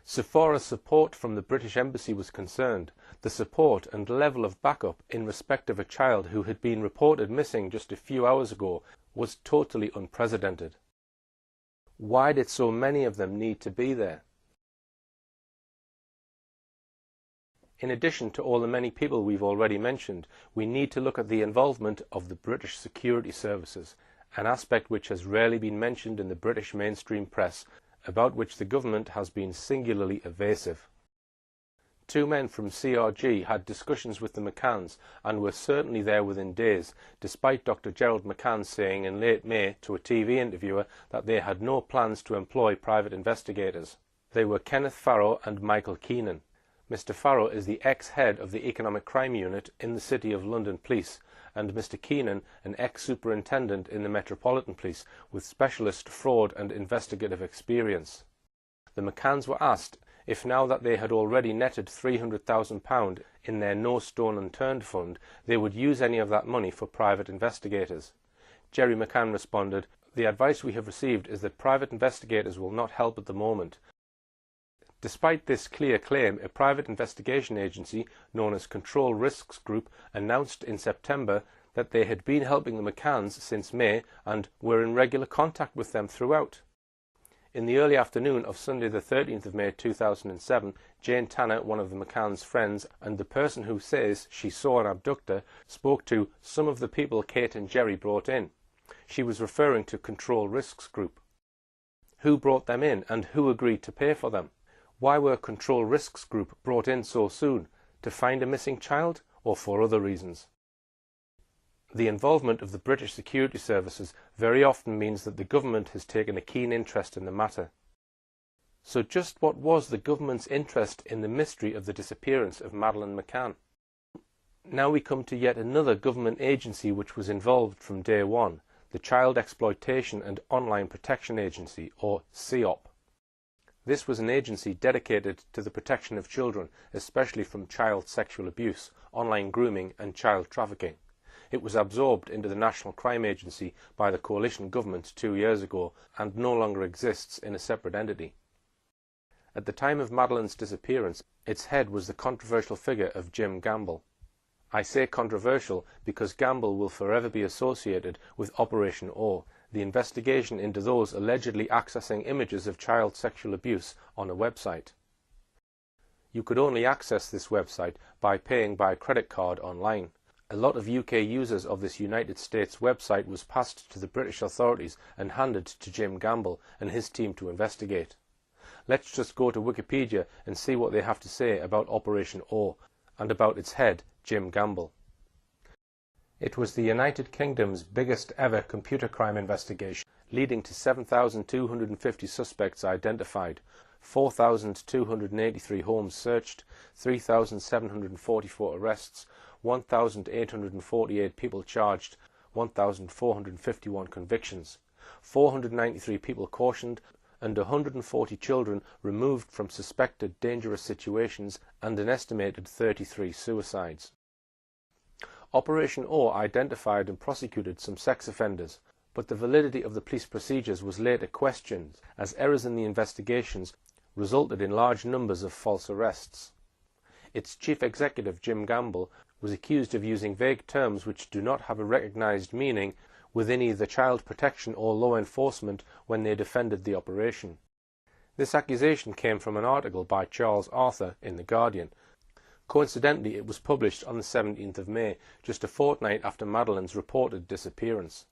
So far as support from the British Embassy was concerned, the support and level of backup in respect of a child who had been reported missing just a few hours ago was totally unprecedented. Why did so many of them need to be there? In addition to all the many people we've already mentioned, we need to look at the involvement of the British security services, an aspect which has rarely been mentioned in the British mainstream press, about which the government has been singularly evasive. Two men from CRG had discussions with the McCanns and were certainly there within days, despite Dr. Gerald McCann saying in late May to a TV interviewer that they had no plans to employ private investigators. They were Kenneth Farrow and Michael Keenan. Mr. Farrow is the ex-head of the Economic Crime Unit in the City of London Police, and Mr. Keenan an ex-superintendent in the Metropolitan Police with specialist fraud and investigative experience. The McCanns were asked if, now that they had already netted £300,000 in their No Stone Unturned fund, they would use any of that money for private investigators. Gerry McCann responded, "The advice we have received is that private investigators will not help at the moment." Despite this clear claim, a private investigation agency known as Control Risks Group announced in September that they had been helping the McCanns since May and were in regular contact with them throughout. In the early afternoon of Sunday the 13th of May 2007, Jane Tanner, one of the McCann's friends and the person who says she saw an abductor, spoke to some of the people Kate and Gerry brought in. She was referring to Control Risks Group. Who brought them in and who agreed to pay for them? Why were Control Risks Group brought in so soon? To find a missing child or for other reasons? The involvement of the British security services very often means that the government has taken a keen interest in the matter. So just what was the government's interest in the mystery of the disappearance of Madeleine McCann? Now we come to yet another government agency which was involved from day one, the Child Exploitation and Online Protection Agency, or CEOP. This was an agency dedicated to the protection of children, especially from child sexual abuse, online grooming and child trafficking. It was absorbed into the National Crime Agency by the coalition government 2 years ago and no longer exists in a separate entity. At the time of Madeleine's disappearance, its head was the controversial figure of Jim Gamble. I say controversial because Gamble will forever be associated with Operation O, the investigation into those allegedly accessing images of child sexual abuse on a website. You could only access this website by paying by credit card online. A lot of UK users of this United States website was passed to the British authorities and handed to Jim Gamble and his team to investigate. Let's just go to Wikipedia and see what they have to say about Operation O and about its head, Jim Gamble. It was the United Kingdom's biggest ever computer crime investigation, leading to 7,250 suspects identified, 4,283 homes searched, 3,744 arrests, 1,848 people charged, 1,451 convictions, 493 people cautioned, and 140 children removed from suspected dangerous situations, and an estimated 33 suicides. Operation O identified and prosecuted some sex offenders, but the validity of the police procedures was later questioned, as errors in the investigations resulted in large numbers of false arrests. Its chief executive, Jim Gamble, was accused of using vague terms which do not have a recognised meaning within either child protection or law enforcement when they defended the operation. This accusation came from an article by Charles Arthur in The Guardian. Coincidentally, it was published on the 17th of May, just a fortnight after Madeleine's reported disappearance.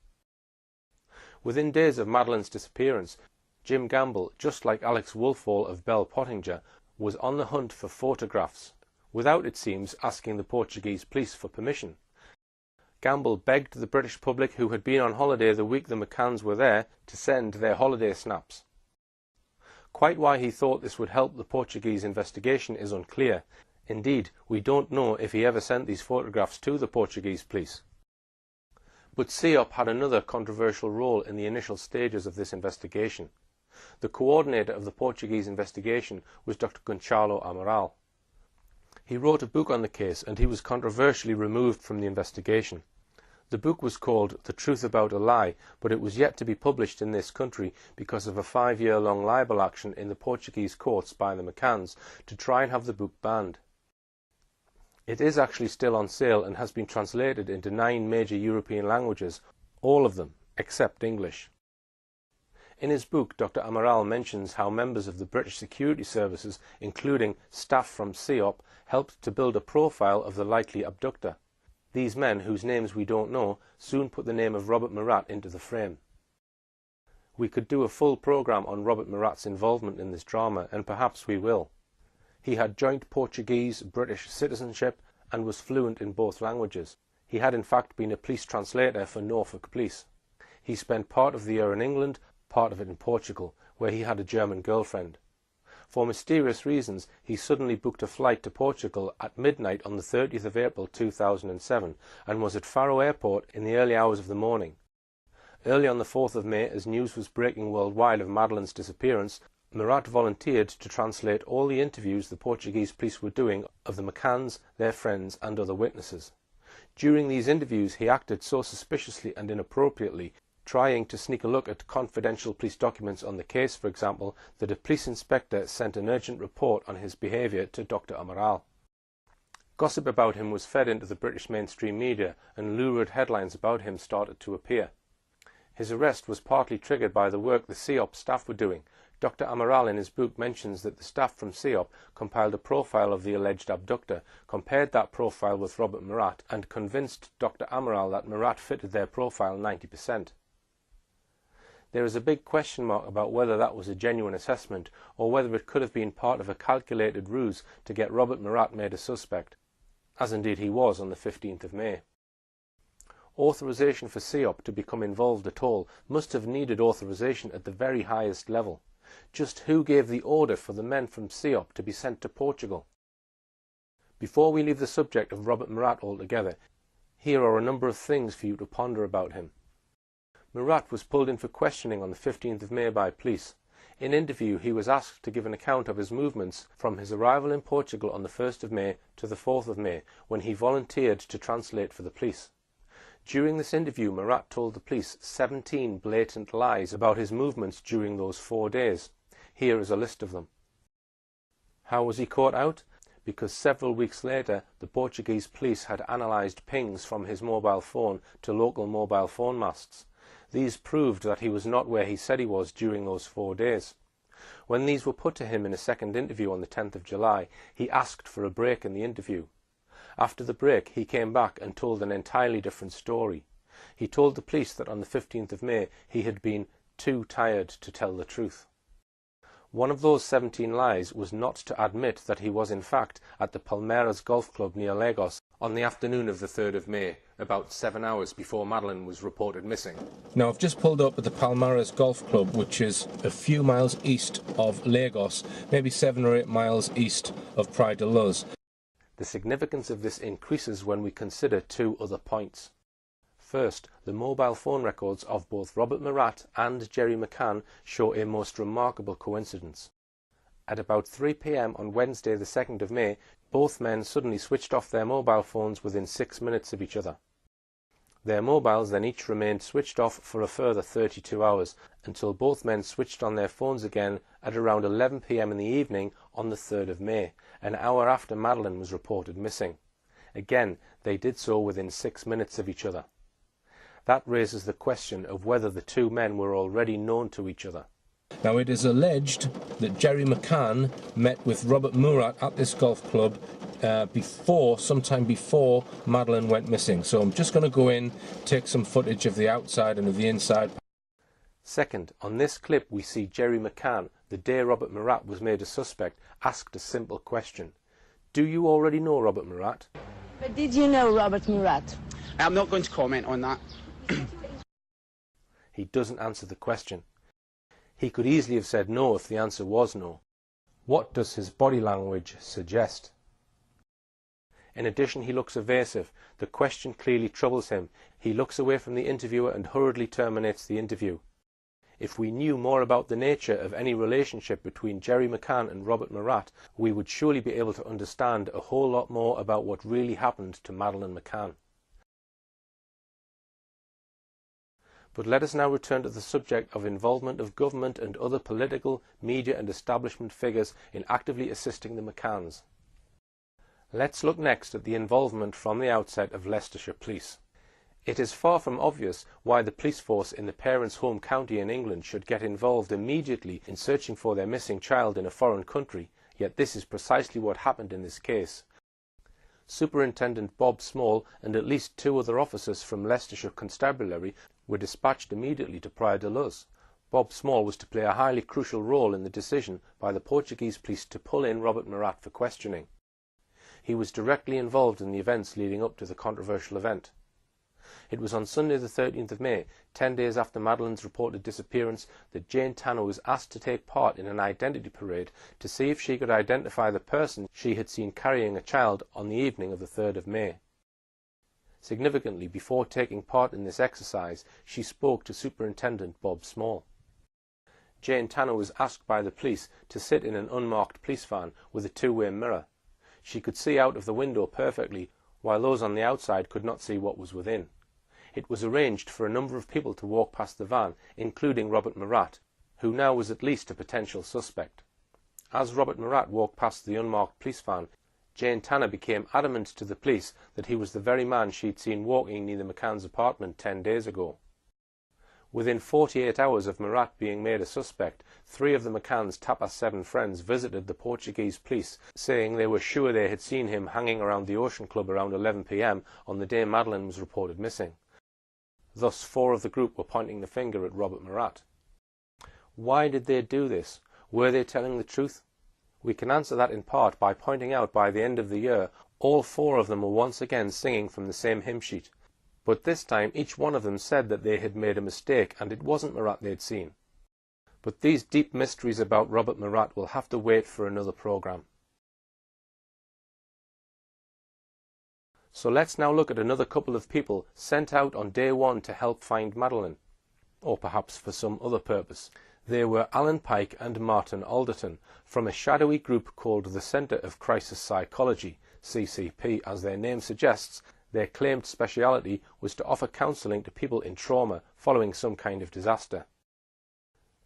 Within days of Madeleine's disappearance, Jim Gamble, just like Alex Woolfall of Bell Pottinger, was on the hunt for photographs, without, it seems, asking the Portuguese police for permission. Gamble begged the British public who had been on holiday the week the McCanns were there to send their holiday snaps. Quite why he thought this would help the Portuguese investigation is unclear. Indeed, we don't know if he ever sent these photographs to the Portuguese police. But CEOP had another controversial role in the initial stages of this investigation. The coordinator of the Portuguese investigation was Dr. Gonçalo Amaral. He wrote a book on the case and he was controversially removed from the investigation. The book was called The Truth About a Lie, but it was yet to be published in this country because of a 5-year-long libel action in the Portuguese courts by the McCanns to try and have the book banned. It is actually still on sale and has been translated into 9 major European languages, all of them except English. In his book, Dr. Amaral mentions how members of the British security services, including staff from CEOP, helped to build a profile of the likely abductor. These men, whose names we don't know, soon put the name of Robert Murat into the frame. We could do a full programme on Robert Murat's involvement in this drama, and perhaps we will. He had joint Portuguese-British citizenship and was fluent in both languages. He had in fact been a police translator for Norfolk Police. He spent part of the year in England, part of it in Portugal, where he had a German girlfriend. For mysterious reasons, he suddenly booked a flight to Portugal at midnight on the 30th of April 2007 and was at Faro Airport in the early hours of the morning. Early on the 4th of May, as news was breaking worldwide of Madeleine's disappearance, Murat volunteered to translate all the interviews the Portuguese police were doing of the McCanns, their friends and other witnesses. During these interviews he acted so suspiciously and inappropriately, trying to sneak a look at confidential police documents on the case, for example, that a police inspector sent an urgent report on his behaviour to Dr. Amaral. Gossip about him was fed into the British mainstream media and lurid headlines about him started to appear. His arrest was partly triggered by the work the CEOP staff were doing. Dr. Amaral in his book mentions that the staff from CEOP compiled a profile of the alleged abductor, compared that profile with Robert Murat and convinced Dr. Amaral that Murat fitted their profile 90%. There is a big question mark about whether that was a genuine assessment or whether it could have been part of a calculated ruse to get Robert Murat made a suspect, as indeed he was on the 15th of May. Authorization for CEOP to become involved at all must have needed authorization at the very highest level. Just who gave the order for the men from CEOP to be sent to Portugal? Before we leave the subject of Robert Murat altogether, here are a number of things for you to ponder about him. Murat was pulled in for questioning on the 15th of May by police. In interview, he was asked to give an account of his movements from his arrival in Portugal on the 1st of May to the 4th of May, when he volunteered to translate for the police. During this interview, Murat told the police 17 blatant lies about his movements during those 4 days. Here is a list of them. How was he caught out? Because several weeks later, the Portuguese police had analysed pings from his mobile phone to local mobile phone masts. These proved that he was not where he said he was during those 4 days. When these were put to him in a second interview on the 10th of July, he asked for a break in the interview. After the break, he came back and told an entirely different story. He told the police that on the 15th of May he had been too tired to tell the truth. One of those 17 lies was not to admit that he was in fact at the Palmeiras Golf Club near Lagos on the afternoon of the 3rd of May, about 7 hours before Madeleine was reported missing. Now, I've just pulled up at the Palmeiras Golf Club, which is a few miles east of Lagos, maybe 7 or 8 miles east of Praia de Luz. The significance of this increases when we consider 2 other points. First, the mobile phone records of both Robert Murat and Gerry McCann show a most remarkable coincidence. At about 3 p.m. on Wednesday the 2nd of May, both men suddenly switched off their mobile phones within 6 minutes of each other. Their mobiles then each remained switched off for a further 32 hours, until both men switched on their phones again at around 11 p.m. in the evening on the 3rd of May, an hour after Madeleine was reported missing. Again, they did so within 6 minutes of each other. That raises the question of whether the 2 men were already known to each other. Now, it is alleged that Gerry McCann met with Robert Murat at this golf club sometime before Madeleine went missing. So I'm just going to go in, take some footage of the outside and of the inside. Second, on this clip we see Gerry McCann, the day Robert Murat was made a suspect, asked a simple question. Do you already know Robert Murat? But did you know Robert Murat? I'm not going to comment on that. He doesn't answer the question. He could easily have said no if the answer was no. What does his body language suggest? In addition, he looks evasive. The question clearly troubles him. He looks away from the interviewer and hurriedly terminates the interview. If we knew more about the nature of any relationship between Gerry McCann and Robert Murat, we would surely be able to understand a whole lot more about what really happened to Madeleine McCann. But let us now return to the subject of involvement of government and other political, media and establishment figures in actively assisting the McCanns. Let's look next at the involvement from the outset of Leicestershire Police. It is far from obvious why the police force in the parents' home county in England should get involved immediately in searching for their missing child in a foreign country, yet this is precisely what happened in this case. Superintendent Bob Small and at least 2 other officers from Leicestershire Constabulary were dispatched immediately to Praia de Luz. Bob Small was to play a highly crucial role in the decision by the Portuguese police to pull in Robert Murat for questioning. He was directly involved in the events leading up to the controversial event. It was on Sunday the 13th of May, 10 days after Madeleine's reported disappearance, that Jane Tanner was asked to take part in an identity parade to see if she could identify the person she had seen carrying a child on the evening of the 3rd of May. Significantly, before taking part in this exercise, she spoke to Superintendent Bob Small. Jane Tanner was asked by the police to sit in an unmarked police van with a 2-way mirror. She could see out of the window perfectly, while those on the outside could not see what was within. It was arranged for a number of people to walk past the van, including Robert Murat, who now was at least a potential suspect. As Robert Murat walked past the unmarked police van, Jane Tanner became adamant to the police that he was the very man she'd seen walking near the McCann's apartment 10 days ago. Within 48 hours of Murat being made a suspect, 3 of the McCann's Tapas 7 friends visited the Portuguese police, saying they were sure they had seen him hanging around the Ocean Club around 11 p.m. on the day Madeleine was reported missing. Thus, 4 of the group were pointing the finger at Robert Murat. Why did they do this? Were they telling the truth? We can answer that in part by pointing out by the end of the year, all 4 of them were once again singing from the same hymn sheet. But this time each one of them said that they had made a mistake and it wasn't Murat they'd seen. But these deep mysteries about Robert Murat will have to wait for another programme. So let's now look at another couple of people sent out on day 1 to help find Madeleine, or perhaps for some other purpose. They were Alan Pike and Martin Alderton, from a shadowy group called the Centre of Crisis Psychology, CCP. As their name suggests, their claimed speciality was to offer counselling to people in trauma following some kind of disaster.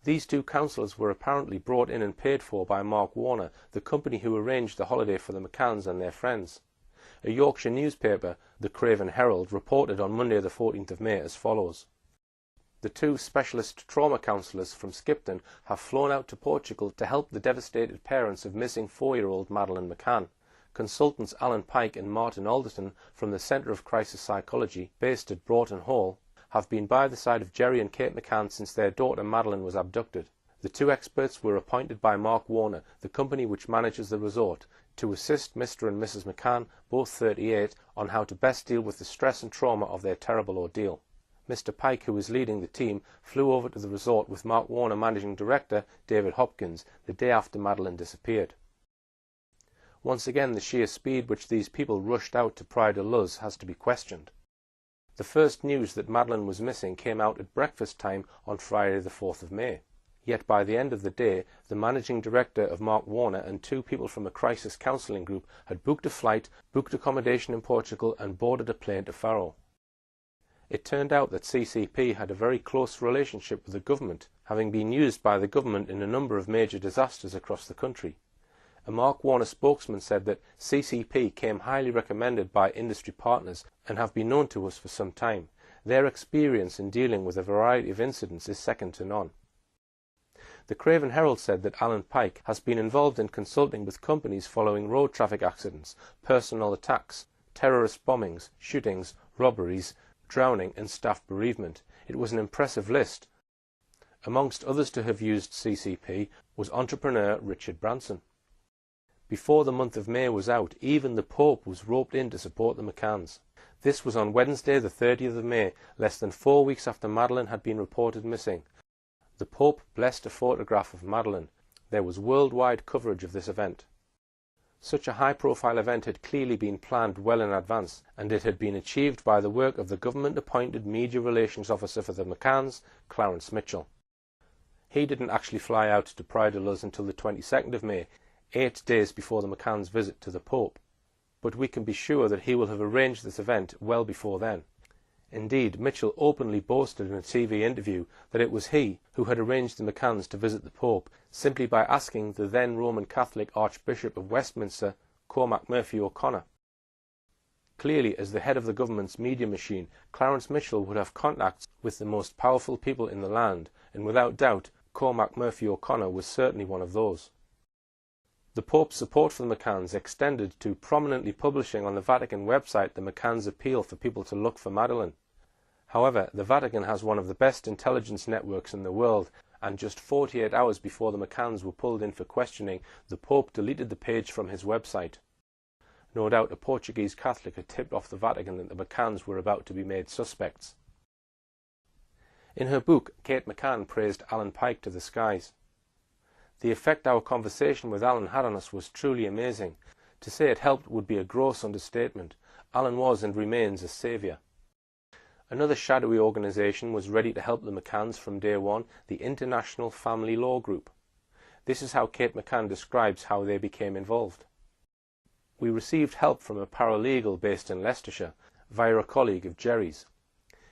These two counsellors were apparently brought in and paid for by Mark Warner, the company who arranged the holiday for the McCanns and their friends. A Yorkshire newspaper, the Craven Herald, reported on Monday the 14th of May as follows. The two specialist trauma counsellors from Skipton have flown out to Portugal to help the devastated parents of missing 4-year-old Madeleine McCann. Consultants Alan Pike and Martin Alderton from the Centre of Crisis Psychology, based at Broughton Hall, have been by the side of Jerry and Kate McCann since their daughter Madeleine was abducted. The two experts were appointed by Mark Warner, the company which manages the resort, to assist Mr. and Mrs. McCann, both 38, on how to best deal with the stress and trauma of their terrible ordeal. Mr. Pike, who was leading the team, flew over to the resort with Mark Warner Managing Director David Hopkins the day after Madeleine disappeared. Once again, the sheer speed which these people rushed out to Praia da Luz has to be questioned. The first news that Madeleine was missing came out at breakfast time on Friday the 4th of May. Yet by the end of the day, the managing director of Mark Warner and two people from a crisis counselling group had booked a flight, booked accommodation in Portugal and boarded a plane to Faro. It turned out that CCP had a very close relationship with the government, having been used by the government in a number of major disasters across the country. A Mark Warner spokesman said that CCP came highly recommended by industry partners and have been known to us for some time. Their experience in dealing with a variety of incidents is second to none. The Craven Herald said that Alan Pike has been involved in consulting with companies following road traffic accidents, personal attacks, terrorist bombings, shootings, robberies, drowning and staff bereavement. It was an impressive list. Amongst others to have used CCP was entrepreneur Richard Branson. Before the month of May was out, even the Pope was roped in to support the McCanns. This was on Wednesday the 30th of May, less than 4 weeks after Madeleine had been reported missing. The Pope blessed a photograph of Madeleine. There was worldwide coverage of this event. Such a high-profile event had clearly been planned well in advance, and it had been achieved by the work of the government-appointed media relations officer for the McCanns, Clarence Mitchell. He didn't actually fly out to Praia da Luz until the 22nd of May, 8 days before the McCanns' visit to the Pope, but we can be sure that he will have arranged this event well before then. Indeed, Mitchell openly boasted in a TV interview that it was he who had arranged the McCanns to visit the Pope simply by asking the then Roman Catholic Archbishop of Westminster, Cormac Murphy O'Connor. Clearly, as the head of the government's media machine, Clarence Mitchell would have contacts with the most powerful people in the land, and without doubt, Cormac Murphy O'Connor was certainly one of those. The Pope's support for the McCanns extended to prominently publishing on the Vatican website the McCanns' appeal for people to look for Madeleine. However, the Vatican has one of the best intelligence networks in the world, and just 48 hours before the McCanns were pulled in for questioning, the Pope deleted the page from his website. No doubt a Portuguese Catholic had tipped off the Vatican that the McCanns were about to be made suspects. In her book, Kate McCann praised Alan Pike to the skies. The effect our conversation with Alan had on us was truly amazing. To say it helped would be a gross understatement. Alan was and remains a saviour. Another shadowy organisation was ready to help the McCanns from day one, the International Family Law Group. This is how Kate McCann describes how they became involved. We received help from a paralegal based in Leicestershire, via a colleague of Jerry's.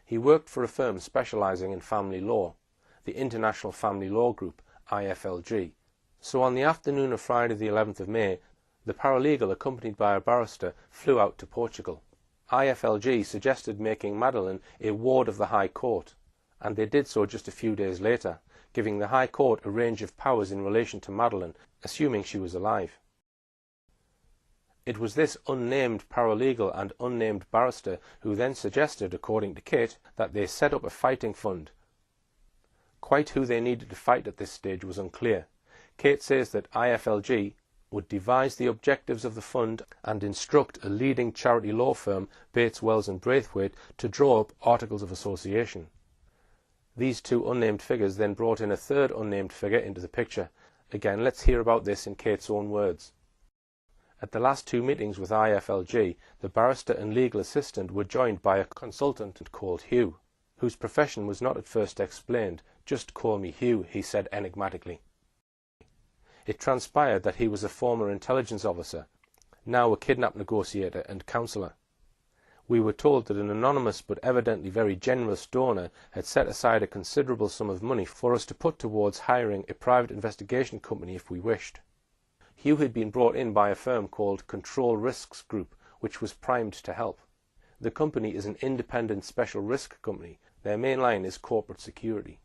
He worked for a firm specialising in family law, the International Family Law Group, IFLG. So on the afternoon of Friday the 11th of May, the paralegal, accompanied by a barrister, flew out to Portugal. IFLG suggested making Madeleine a ward of the High Court, and they did so just a few days later, giving the High Court a range of powers in relation to Madeleine, assuming she was alive. It was this unnamed paralegal and unnamed barrister who then suggested, according to Kate, that they set up a fighting fund. Quite who they needed to fight at this stage was unclear. Kate says that IFLG would devise the objectives of the fund and instruct a leading charity law firm, Bates, Wells and Braithwaite, to draw up articles of association. These two unnamed figures then brought in a third unnamed figure into the picture. Again, let's hear about this in Kate's own words. At the last two meetings with IFLG, the barrister and legal assistant were joined by a consultant called Hugh, whose profession was not at first explained, "Just call me Hugh," he said enigmatically. It transpired that he was a former intelligence officer, now a kidnap negotiator and counsellor. We were told that an anonymous but evidently very generous donor had set aside a considerable sum of money for us to put towards hiring a private investigation company if we wished. Hugh had been brought in by a firm called Control Risks Group, which was primed to help. The company is an independent special risk company. Their main line is corporate security.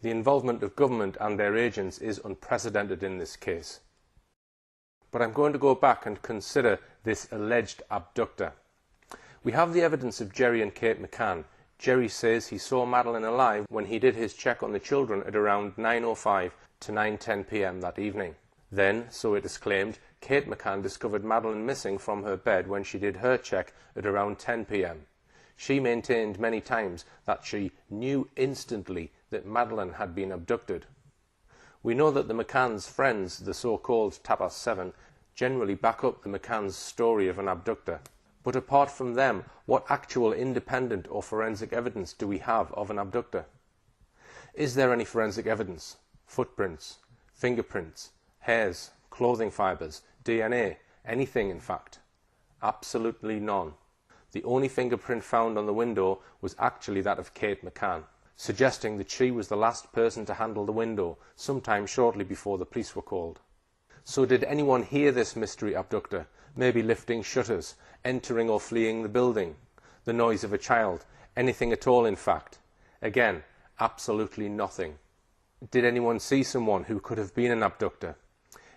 The involvement of government and their agents is unprecedented in this case. But I'm going to go back and consider this alleged abductor. We have the evidence of Jerry and Kate McCann. Jerry says he saw Madeleine alive when he did his check on the children at around 9:05 to 9:10 p.m. that evening. Then, so it is claimed, Kate McCann discovered Madeleine missing from her bed when she did her check at around 10 p.m. She maintained many times that she knew instantly that Madeleine had been abducted. We know that the McCann's friends, the so-called Tapas 7, generally back up the McCann's story of an abductor. But apart from them, what actual independent or forensic evidence do we have of an abductor? Is there any forensic evidence? Footprints, fingerprints, hairs, clothing fibres, DNA, anything in fact? Absolutely none. The only fingerprint found on the window was actually that of Kate McCann, suggesting that she was the last person to handle the window, sometime shortly before the police were called. So did anyone hear this mystery abductor, maybe lifting shutters, entering or fleeing the building, the noise of a child, anything at all in fact? Again, absolutely nothing. Did anyone see someone who could have been an abductor?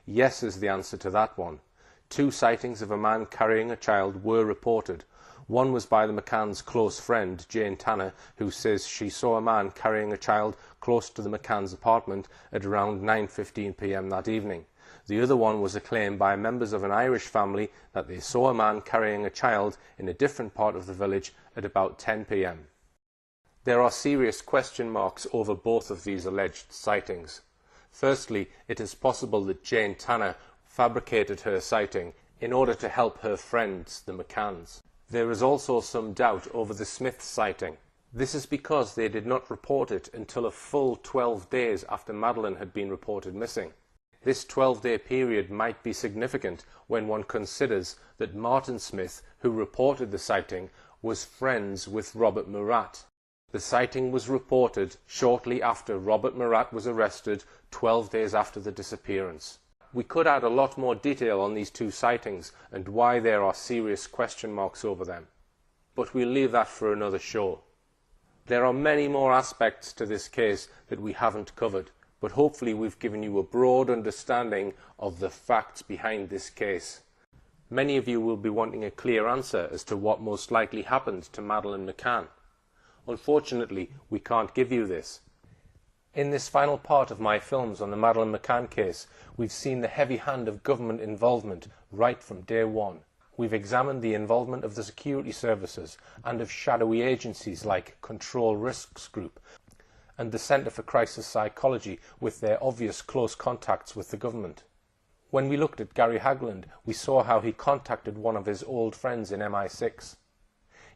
Yes is the answer to that one. 2 sightings of a man carrying a child were reported. One was by the McCann's close friend, Jane Tanner, who says she saw a man carrying a child close to the McCann's apartment at around 9:15 p.m. that evening. The other one was a claim by members of an Irish family that they saw a man carrying a child in a different part of the village at about 10 p.m. There are serious question marks over both of these alleged sightings. Firstly, it is possible that Jane Tanner fabricated her sighting in order to help her friends, the McCanns. There is also some doubt over the Smith sighting. This is because they did not report it until a full 12 days after Madeleine had been reported missing. This 12-day period might be significant when one considers that Martin Smith, who reported the sighting, was friends with Robert Murat. The sighting was reported shortly after Robert Murat was arrested, 12 days after the disappearance. We could add a lot more detail on these 2 sightings and why there are serious question marks over them. But we'll leave that for another show. There are many more aspects to this case that we haven't covered, but hopefully we've given you a broad understanding of the facts behind this case. Many of you will be wanting a clear answer as to what most likely happened to Madeleine McCann. Unfortunately, we can't give you this. In this final part of my films on the Madeleine McCann case, we've seen the heavy hand of government involvement right from day one. We've examined the involvement of the security services and of shadowy agencies like Control Risks Group and the Centre for Crisis Psychology with their obvious close contacts with the government. When we looked at Gary Hagland, we saw how he contacted one of his old friends in MI6.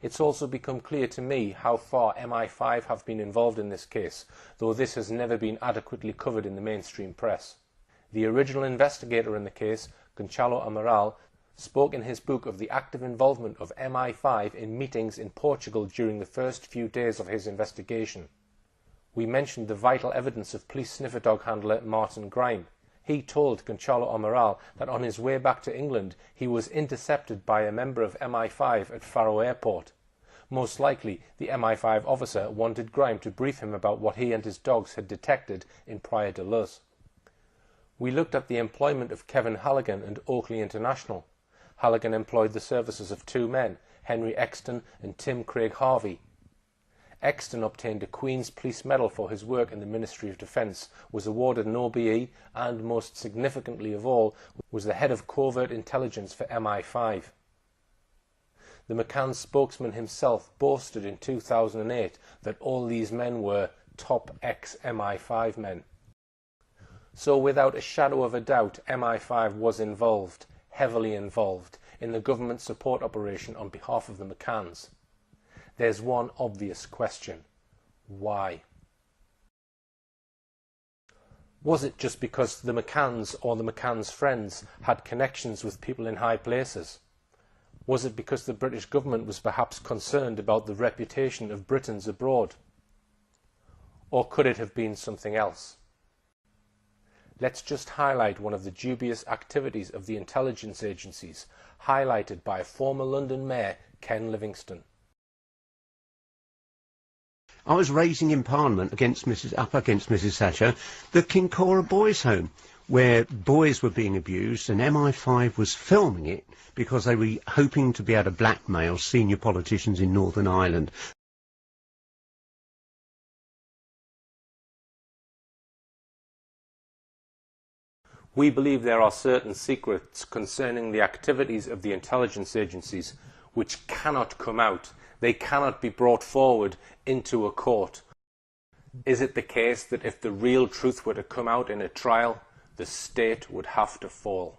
It's also become clear to me how far MI5 have been involved in this case, though this has never been adequately covered in the mainstream press. The original investigator in the case, Gonçalo Amaral, spoke in his book of the active involvement of MI5 in meetings in Portugal during the first few days of his investigation. We mentioned the vital evidence of police sniffer dog handler Martin Grime. He told Gonçalo Amaral that on his way back to England he was intercepted by a member of MI5 at Faro Airport. Most likely the MI5 officer wanted Grime to brief him about what he and his dogs had detected in Praia de Luz. We looked at the employment of Kevin Halligan and Oakley International. Halligan employed the services of 2 men, Henry Exton and Tim Craig Harvey. Exton obtained a Queen's Police Medal for his work in the Ministry of Defence, was awarded an OBE and, most significantly of all, was the head of covert intelligence for MI5. The McCann spokesman himself boasted in 2008 that all these men were top ex-MI5 men. So without a shadow of a doubt, MI5 was involved, heavily involved, in the government support operation on behalf of the McCanns. There's one obvious question. Why? Was it just because the McCanns or the McCanns' friends had connections with people in high places? Was it because the British government was perhaps concerned about the reputation of Britons abroad? Or could it have been something else? Let's just highlight one of the dubious activities of the intelligence agencies, highlighted by former London Mayor Ken Livingstone. I was raising in Parliament up against Mrs Thatcher the Kincora Boys' Home, where boys were being abused, and MI5 was filming it because they were hoping to be able to blackmail senior politicians in Northern Ireland. We believe there are certain secrets concerning the activities of the intelligence agencies which cannot come out. They cannot be brought forward into a court. Is it the case that if the real truth were to come out in a trial, the state would have to fall?